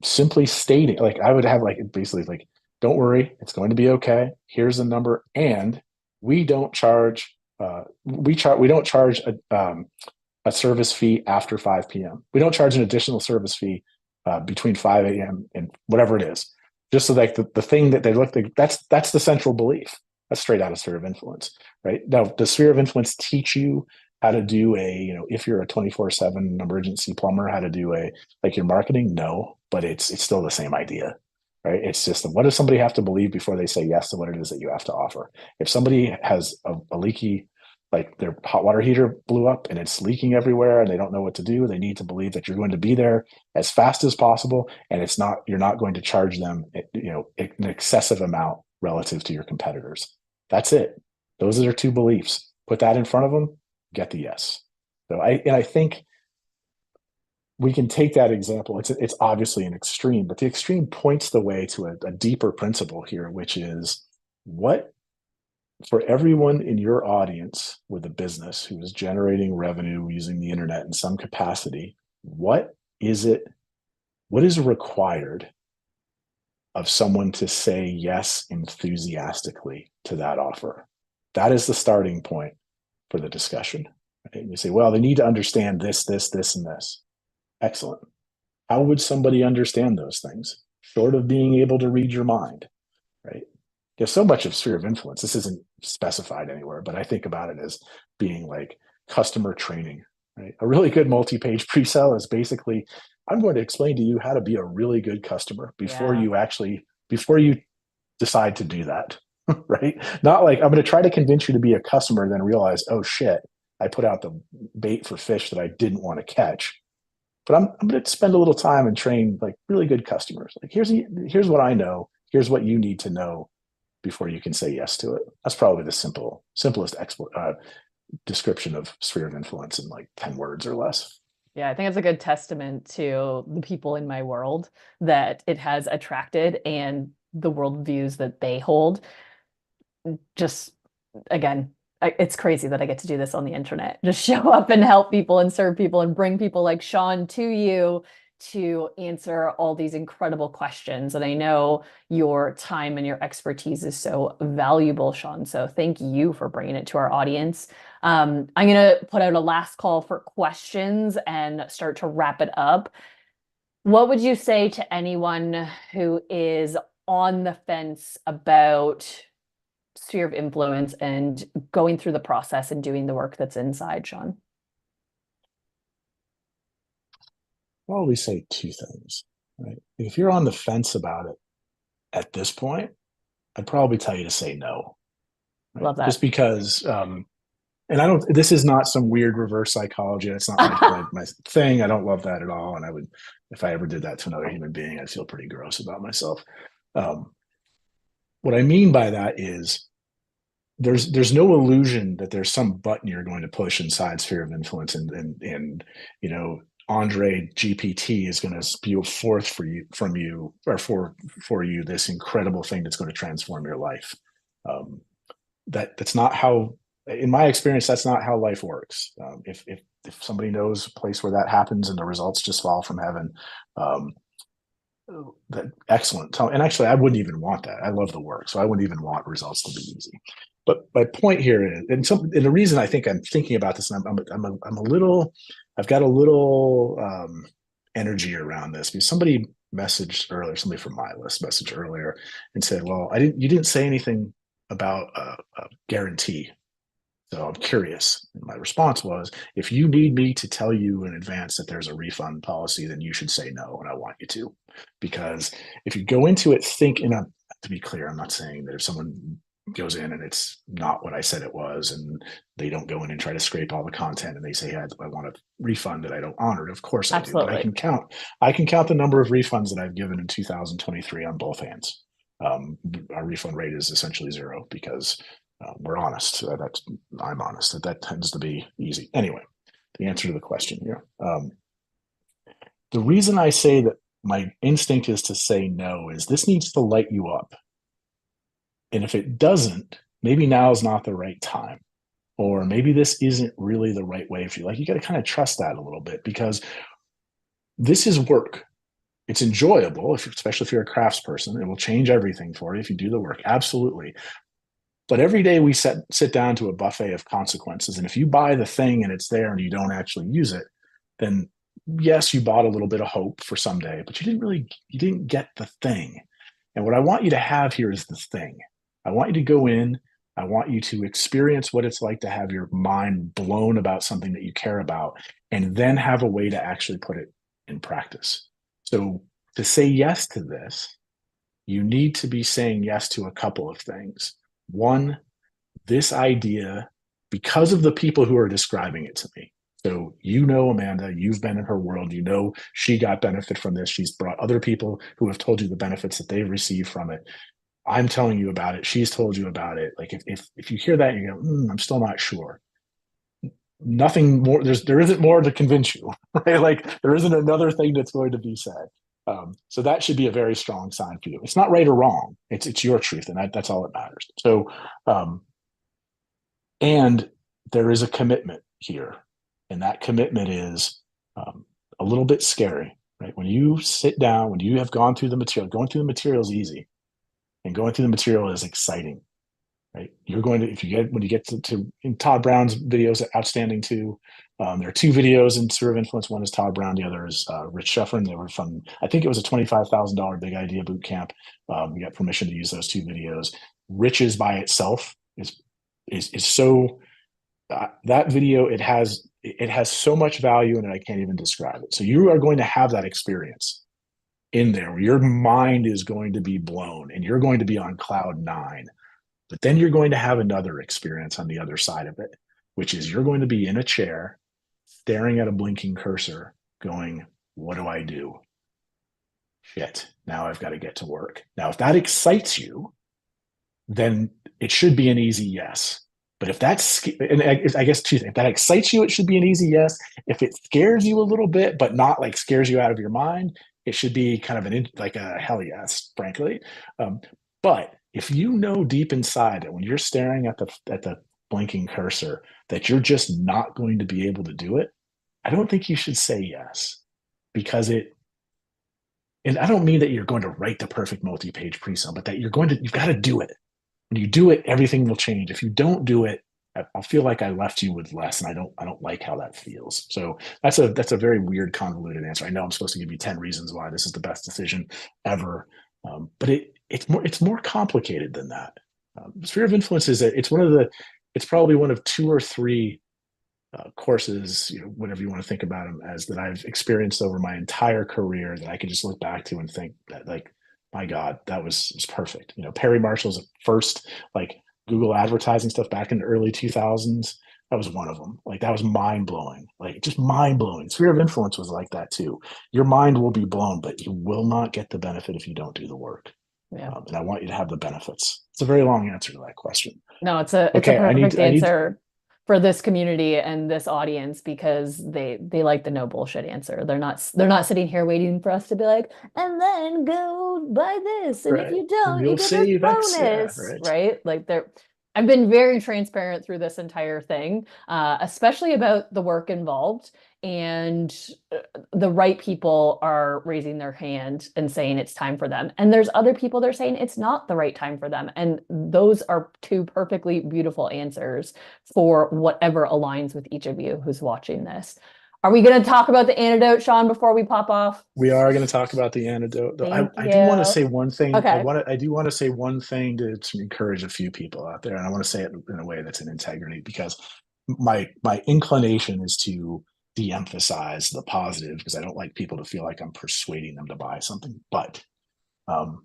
B: simply stating, like, I would have, like, basically, like, don't worry, it's going to be okay. Here's the number. And we don't charge, we don't charge a service fee after 5 p.m. We don't charge an additional service fee between 5 a.m. and whatever it is. Just so like the thing that they look like, that's the central belief. That's straight out of sphere of influence, right? Now, does sphere of influence teach you how to do if you're a 24/7 emergency plumber, how to do like your marketing? No, but it's still the same idea, right? It's just, what does somebody have to believe before they say yes to what it is that you have to offer? If somebody has a leaky, like their hot water heater blew up and it's leaking everywhere and they don't know what to do, they need to believe that you're going to be there as fast as possible, and you're not going to charge them an excessive amount relative to your competitors. That's it. Those are their 2 beliefs. Put that in front of them, get the yes. So I think we can take that example. It's obviously an extreme, but the extreme points the way to a deeper principle here, which is, what, for everyone in your audience with a business who is generating revenue using the internet in some capacity, what is required of someone to say yes enthusiastically to that offer? That is the starting point for the discussion. Right? You say, well, they need to understand this, this, and this. Excellent. How would somebody understand those things short of being able to read your mind, right? There's so much of sphere of influence. This isn't specified anywhere, but I think about it as being like customer training, right? A really good multi-page pre-sale is basically, I'm going to explain to you how to be a really good customer before you decide to do that, right? Not like, I'm going to try to convince you to be a customer and then realize, oh shit, I put out the bait for fish that I didn't want to catch. But I'm going to spend a little time and train like really good customers. Like, here's what I know. Here's what you need to know before you can say yes to it. That's probably the simplest description of sphere of influence in like 10 words or less.
A: Yeah, I think it's a good testament to the people in my world that it has attracted and the worldviews that they hold. Just, again, it's crazy that I get to do this on the internet. Just show up and help people and serve people and bring people like Shawn to you to answer all these incredible questions. And I know your time and your expertise is so valuable, Shawn. So thank you for bringing it to our audience. I'm going to put out a last call for questions and start to wrap it up. What would you say to anyone who is on the fence about sphere of influence and going through the process and doing the work that's inside, Shawn?
B: I'll always say 2 things, right? If you're on the fence about it at this point, I'd probably tell you to say no. Right?
A: Love that.
B: Just because, and this is not some weird reverse psychology. It's not my thing. I don't love that at all. And if I ever did that to another human being, I'd feel pretty gross about myself. What I mean by that is, there's no illusion that there's some button you're going to push inside sphere of influence and André GPT is going to spew forth for you this incredible thing that's going to transform your life. That's not how in my experience, that's not how life works. If somebody knows a place where that happens and the results just fall from heaven, um, that excellent. And actually, I wouldn't even want that. I love the work, so I wouldn't even want results to be easy. But my point here is, and the reason I think I'm thinking about this, and I'm a little, I've got a little energy around this because somebody messaged earlier, somebody from my list messaged earlier and said, "Well, you didn't say anything about a guarantee." So I'm curious. And my response was, if you need me to tell you in advance that there's a refund policy, then you should say no, and I want you to. Because if you go into it to be clear, I'm not saying that if someone goes in and it's not what I said it was, and they don't go in and try to scrape all the content and they say, hey, I want a refund, that I don't honor it. Of course I do, but
A: Absolutely.
B: I can count the number of refunds that I've given in 2023 on both hands. Our refund rate is essentially zero because we're honest. I'm honest. That tends to be easy. Anyway, the answer to the question here. The reason I say that my instinct is to say no is this needs to light you up. And if it doesn't, maybe now is not the right time. Or maybe this isn't really the right way for you. Like, you got to kind of trust that a little bit, because this is work. It's enjoyable, especially if you're a crafts person. It will change everything for you if you do the work. Absolutely. But every day we sit down to a buffet of consequences. And if you buy the thing and it's there and you don't actually use it, then yes, you bought a little bit of hope for someday, but you didn't get the thing. And what I want you to have here is the thing. I want you to go in. I want you to experience what it's like to have your mind blown about something that you care about, and then have a way to actually put it in practice. So to say yes to this, you need to be saying yes to a couple of things. One, this idea, because of the people who are describing it to me. So, Amanda, you've been in her world, she got benefit from this. She's brought other people who have told you the benefits that they've received from it. I'm telling you about it. She's told you about it. Like, if you hear that, you go, I'm still not sure. Nothing more. There isn't more to convince you, right? Like, there isn't another thing that's going to be said. So that should be a very strong sign for you. It's not right or wrong. It's your truth, and that's all that matters. So, and there is a commitment here, and that commitment is a little bit scary, right? When you sit down, when you have gone through the material, going through the material is easy, and going through the material is exciting, right? You're going to, when you get to in Todd Brown's videos, outstanding too. There are two videos in Sphere of Influence. One is Todd Brown. The other is Rich Shuffern. They were from, I think it was a $25,000 big idea boot camp. We got permission to use those two videos. Rich's by itself is so, that video, it has so much value in it, I can't even describe it. So you are going to have that experience in there where your mind is going to be blown and you're going to be on cloud nine. But then you're going to have another experience on the other side of it, which is you're going to be in a chair staring at a blinking cursor going, what do I do? Shit, now I've got to get to work. Now, if that excites you, then it should be an easy yes. But if that's, and I guess two things, if that excites you, it should be an easy yes. If it scares you a little bit, but not like scares you out of your mind, it should be kind of like a hell yes, frankly. But if you know deep inside that when you're staring at the blinking cursor that you're just not going to be able to do it, I don't think you should say yes, because and I don't mean that you're going to write the perfect multi-page presale, but that you've got to do it. When you do it, everything will change. If you don't do it, I'll feel like I left you with less, and I don't like how that feels. So that's a very weird, convoluted answer. I know I'm supposed to give you 10 reasons why this is the best decision ever, but it's more complicated than that. Sphere of Influence it's probably one of two or three courses, whatever you want to think about them as, that I've experienced over my entire career that I can just look back to and think that, like, my God, that was perfect. Perry Marshall's first like Google advertising stuff back in the early 2000s. That was one of them. Like, that was mind blowing, like just mind blowing. Sphere of Influence was like that too. Your mind will be blown, but you will not get the benefit if you don't do the work.
A: Yeah.
B: And I want you to have the benefits. It's a very long answer to that question.
A: No, it's a
B: Okay,
A: perfect answer for this community and this audience, because they like the no bullshit answer. They're not sitting here waiting for us to be like, and then go buy this, and if
B: right.
A: you
B: And
A: don't, you
B: you'll
A: get this
B: save X, yeah,
A: bonus,
B: right.
A: right? Like, I've been very transparent through this entire thing, especially about the work involved. And the right people are raising their hand and saying it's time for them. And there's other people that are saying it's not the right time for them. And those are two perfectly beautiful answers for whatever aligns with each of you who's watching this. Are we going to talk about the antidote, Shawn, before we pop off?
B: We are going to talk about the antidote, though.
A: Thank
B: I do want to
A: you.
B: say one thing.
A: Okay.
B: I do want to say one thing to encourage a few people out there, and I want to say it in a way that's in integrity, because my inclination is to de-emphasize the positive, because I don't like people to feel like I'm persuading them to buy something. But I'll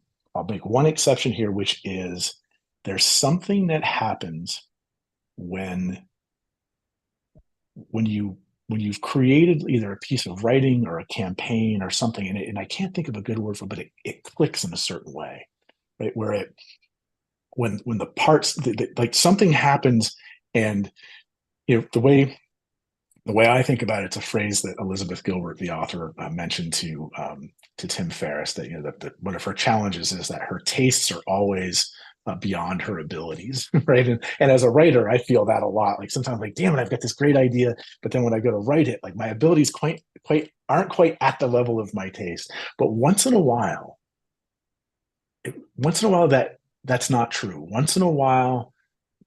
B: make one exception here, which is there's something that happens when you when you've created either a piece of writing or a campaign or something, and I can't think of a good word for it, but it clicks in a certain way, right? Where when the parts like something happens, and the way I think about it, it's a phrase that Elizabeth Gilbert, the author, mentioned to Tim Ferriss, that that one of her challenges is that her tastes are always beyond her abilities, right? And as a writer, I feel that a lot. Like sometimes, like, damn it, I've got this great idea, but then when I go to write it, like my abilities aren't quite at the level of my taste. But once in a while, that's not true. Once in a while,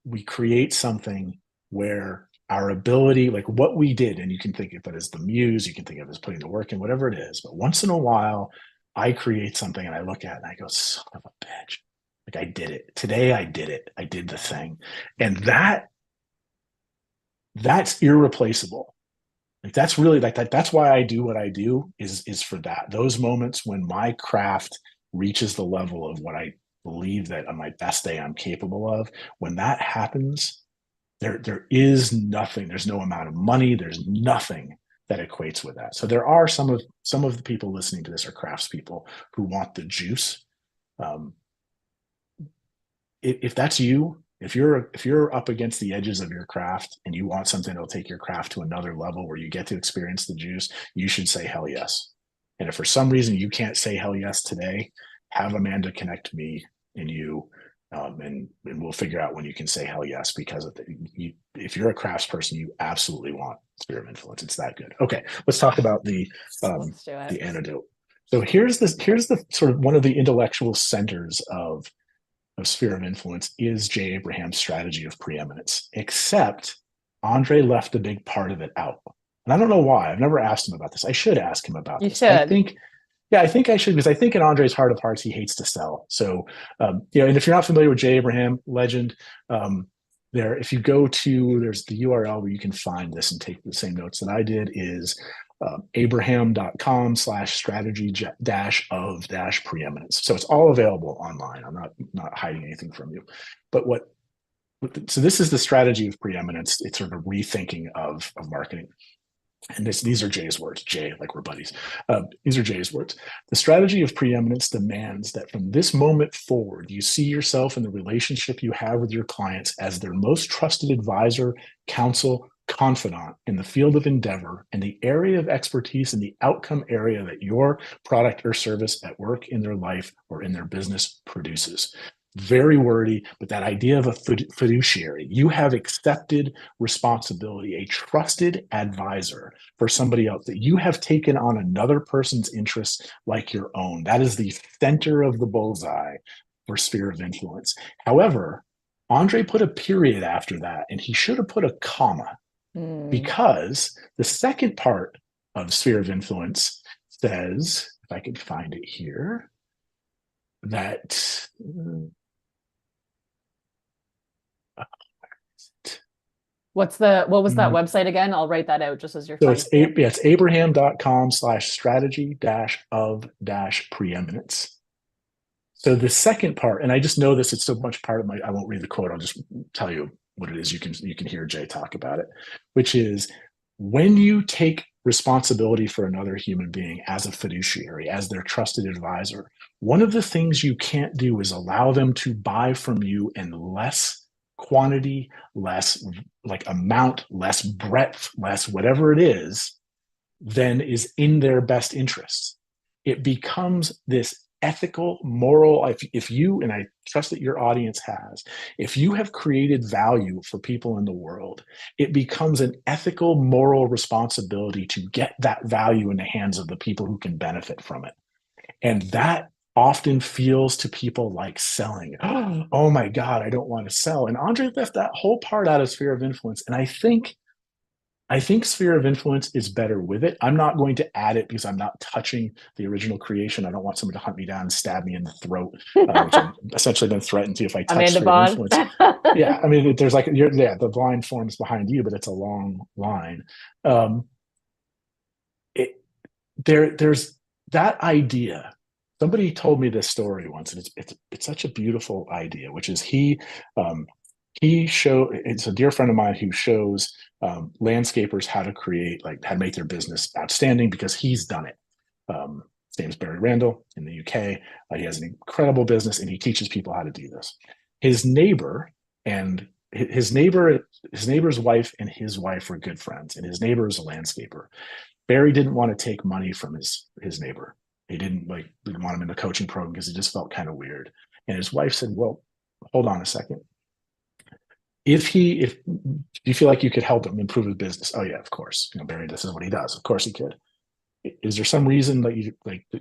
B: we create something where our ability, like what we did, and you can think of it as the muse, you can think of it as putting the work in, whatever it is. But once in a while, I create something and I look at it and I go, son of a bitch. Like, I did it. Today I did it. I did the thing. And that's irreplaceable. Like, that's really like that. That's why I do what I do, is for that. Those moments when my craft reaches the level of what I believe that on my best day I'm capable of. When that happens, there is nothing. There's no amount of money. There's nothing that equates with that. So there are some of the people listening to this are craftspeople who want the juice. If that's you, if you're up against the edges of your craft and you want something that'll take your craft to another level where you get to experience the juice, you should say hell yes. And if for some reason you can't say hell yes today, have Amanda connect me and you, and we'll figure out when you can say hell yes, because if you're a crafts person, you absolutely want sphere of influence. It's that good. Okay, let's talk about the antidote. So here's the sort of one of the intellectual centers of sphere of influence is Jay Abraham's strategy of preeminence, except André left a big part of it out. And I don't know why. I've never asked him about this. I should ask him about this.
A: I think
B: I should, because I think in Andre's heart of hearts, he hates to sell. So, and if you're not familiar with Jay Abraham, legend, if you go to, there's the URL where you can find this and take the same notes that I did, is abraham.com/strategy-of-preeminence. So it's all available online. I'm not hiding anything from you. But so this is the strategy of preeminence. It's sort of a rethinking of marketing. And these are Jay's words. Jay, like we're buddies. These are Jay's words. The strategy of preeminence demands that from this moment forward, you see yourself in the relationship you have with your clients as their most trusted advisor, counsel, confidant in the field of endeavor and the area of expertise in the outcome area that your product or service at work, in their life, or in their business produces. Very wordy, but that idea of a fiduciary. You have accepted responsibility, a trusted advisor for somebody else, that you have taken on another person's interests like your own. That is the center of the bullseye for sphere of influence. However, André put a period after that, and he should have put a comma, because the second part of sphere of influence says, if I could find it here, that
A: what was that website again? I'll write that out just as you're.
B: So it's abraham.com/strategy-of-preeminence. So the second part, and I just know this, it's so much part of I won't read the quote. I'll just tell you what it is. You can hear Jay talk about it, which is, when you take responsibility for another human being as a fiduciary, as their trusted advisor, one of the things you can't do is allow them to buy from you in less quantity, less like amount, less breadth, less whatever it is, than is in their best interest. It becomes this ethical, moral, if you, and I trust that your audience has, if you have created value for people in the world, it becomes an ethical, moral responsibility to get that value in the hands of the people who can benefit from it. And that often feels to people like selling. Oh my God, I don't want to sell. And Andre left that whole part out of sphere of influence. And I think sphere of influence is better with it. I'm not going to add it because I'm not touching the original creation. I don't want someone to hunt me down and stab me in the throat, which I've essentially been threatened to if I touch
A: Amanda
B: sphere of
A: Bond.
B: influence. Yeah, I mean, there's like, the line forms behind you, but it's a long line. Um, it, there's that idea. Somebody told me this story once, and it's such a beautiful idea, which is it's a dear friend of mine who shows landscapers how to create, like how to make their business outstanding because he's done it. His name's Barry Randall in the UK. He has an incredible business and he teaches people how to do this. His neighbor and his neighbor's wife and his wife were good friends, and his neighbor is a landscaper. Barry didn't want to take money from his neighbor. He didn't want him in the coaching program because it just felt kind of weird. And his wife said, "Well, hold on a second. If you feel like you could help him improve his business, oh yeah, of course. Barry, this is what he does. Of course he could. Is there some reason that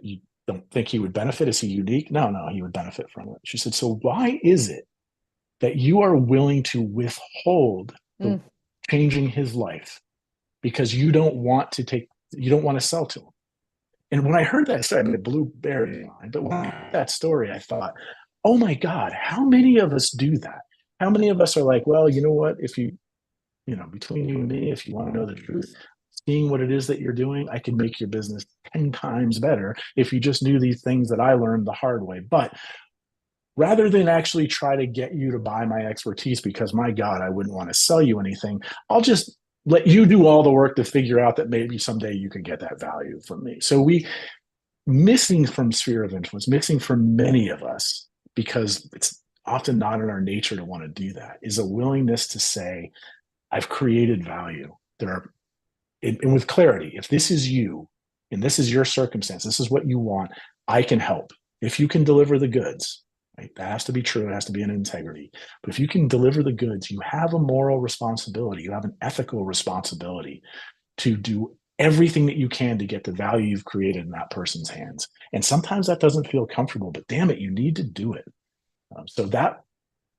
B: you don't think he would benefit? Is he unique? No, he would benefit from it." She said, "So why is it that you are willing to withhold changing his life because you don't want to sell to him?" And when I heard that story, it blew Barry's mind. But when I heard that story, I thought, oh my God, how many of us do that? How many of us are like, well, you know what? If between you and me, if you want to know the truth, seeing what it is that you're doing, I can make your business 10 times better if you just knew these things that I learned the hard way. But rather than actually try to get you to buy my expertise because, my God, I wouldn't want to sell you anything, I'll just let you do all the work to figure out that maybe someday you could get that value from me. So missing from sphere of influence, missing from many of us, because it's often not in our nature to want to do that, is a willingness to say, I've created value. And with clarity, if this is you and this is your circumstance, this is what you want, I can help. If you can deliver the goods, right? That has to be true. It has to be an integrity. But if you can deliver the goods, you have a moral responsibility. You have an ethical responsibility to do everything that you can to get the value you've created in that person's hands. And sometimes that doesn't feel comfortable, but damn it, you need to do it.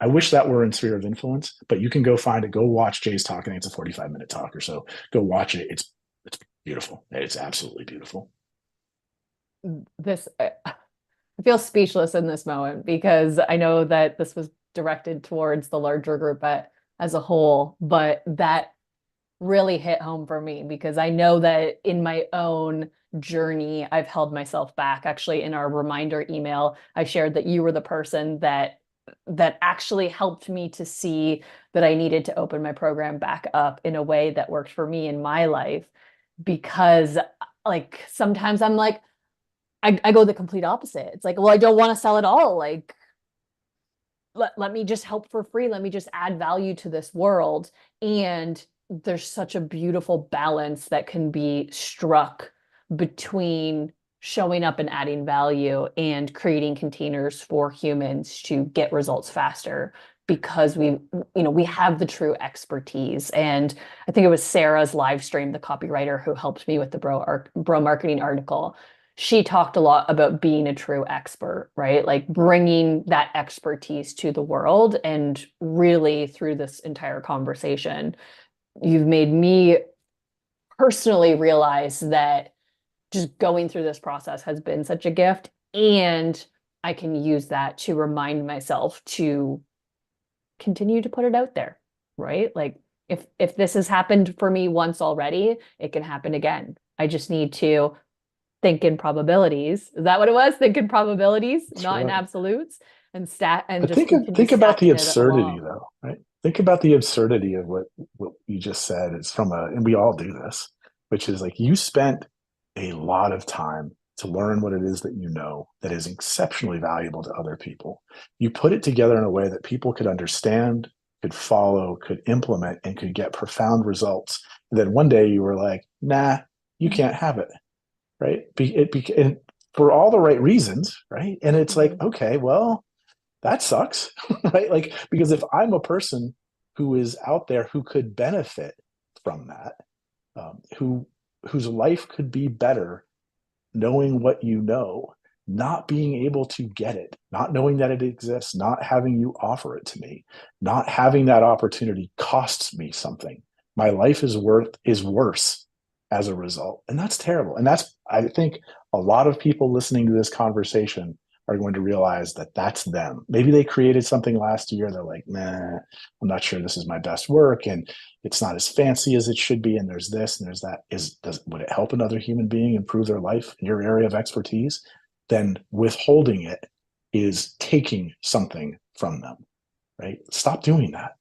B: I wish that were in sphere of influence, but you can go find it. Go watch Jay's talk. I think it's a 45-minute talk or so. Go watch it. It's beautiful. It's absolutely beautiful.
A: I feel speechless in this moment because I know that this was directed towards the larger group as a whole, but that really hit home for me because I know that in my own journey, I've held myself back. Actually, in our reminder email, I shared that you were the person that actually helped me to see that I needed to open my program back up in a way that worked for me in my life. Because like sometimes I'm like, I go the complete opposite. It's like, well, I don't want to sell at all. Like, let me just help for free. Let me just add value to this world. And there's such a beautiful balance that can be struck between showing up and adding value and creating containers for humans to get results faster because we have the true expertise. And I think it was Sarah's live stream, the copywriter who helped me with the bro marketing article. She talked a lot about being a true expert, right? Like bringing that expertise to the world. And really through this entire conversation, you've made me personally realize that just going through this process has been such a gift. And I can use that to remind myself to continue to put it out there, right? Like if this has happened for me once already, it can happen again. I just need to think in probabilities. Is that what it was? Think in probabilities,
B: That's
A: not in
B: right.
A: absolutes, and
B: But
A: just continue
B: think about the
A: stacking it
B: absurdity,
A: along.
B: though, right? Think about the absurdity of what you just said. It's and we all do this, which is like you spent a lot of time to learn what it is that you know that is exceptionally valuable to other people. You put it together in a way that people could understand, could follow, could implement, and could get profound results. And then one day you were like, nah, you can't have it, right? And for all the right reasons, right? And it's like,
A: Mhm.
B: okay, well, that sucks, right? Like, because if I'm a person who is out there who could benefit from that, who whose life could be better knowing what you know, not being able to get it, not knowing that it exists, not having you offer it to me, not having that opportunity costs me something. My life is worse as a result. And that's terrible. And that's, I think, a lot of people listening to this conversation are going to realize that that's them. Maybe they created something last year. They're like, nah, I'm not sure this is my best work. And it's not as fancy as it should be. And there's this and there's that. Would it help another human being improve their life in your area of expertise? Then withholding it is taking something from them, right? Stop doing that,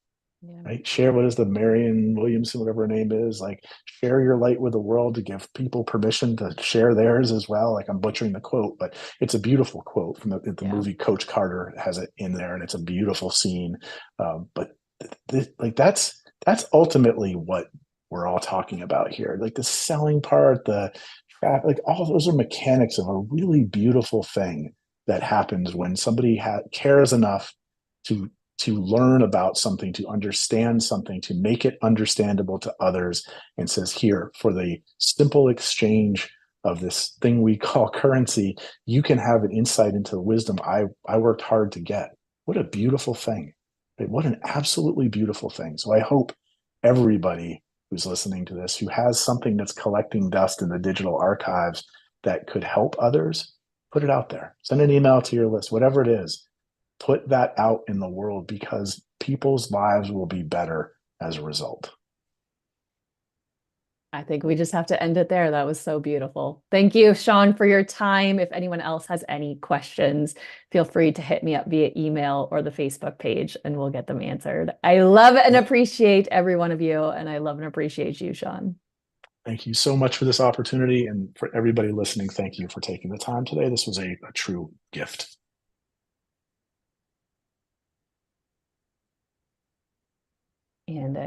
A: Yeah.
B: right? Share, what is the Marion Williamson, whatever her name is, like, share your light with the world, to give people permission to share theirs as well. Like, I'm butchering the quote, but it's a beautiful quote from the
A: Yeah.
B: movie Coach Carter has it in there, and it's a beautiful scene. But like, that's ultimately what we're all talking about here. Like, the selling part, the traffic, like, all those are mechanics of a really beautiful thing that happens when somebody cares enough to learn about something, to understand something, to make it understandable to others, and says, here, for the simple exchange of this thing we call currency, you can have an insight into the wisdom I worked hard to get. What a beautiful thing. Right? What an absolutely beautiful thing. So I hope everybody who's listening to this, who has something that's collecting dust in the digital archives that could help others, put it out there. Send an email to your list, whatever it is. Put that out in the world, because people's lives will be better as a result.
A: I think we just have to end it there. That was so beautiful. Thank you, Shawn, for your time. If anyone else has any questions, feel free to hit me up via email or the Facebook page, and we'll get them answered. I love and appreciate every one of you, and I love and appreciate you, Shawn.
B: Thank you so much for this opportunity. And for everybody listening, thank you for taking the time today. This was a true gift.
A: And I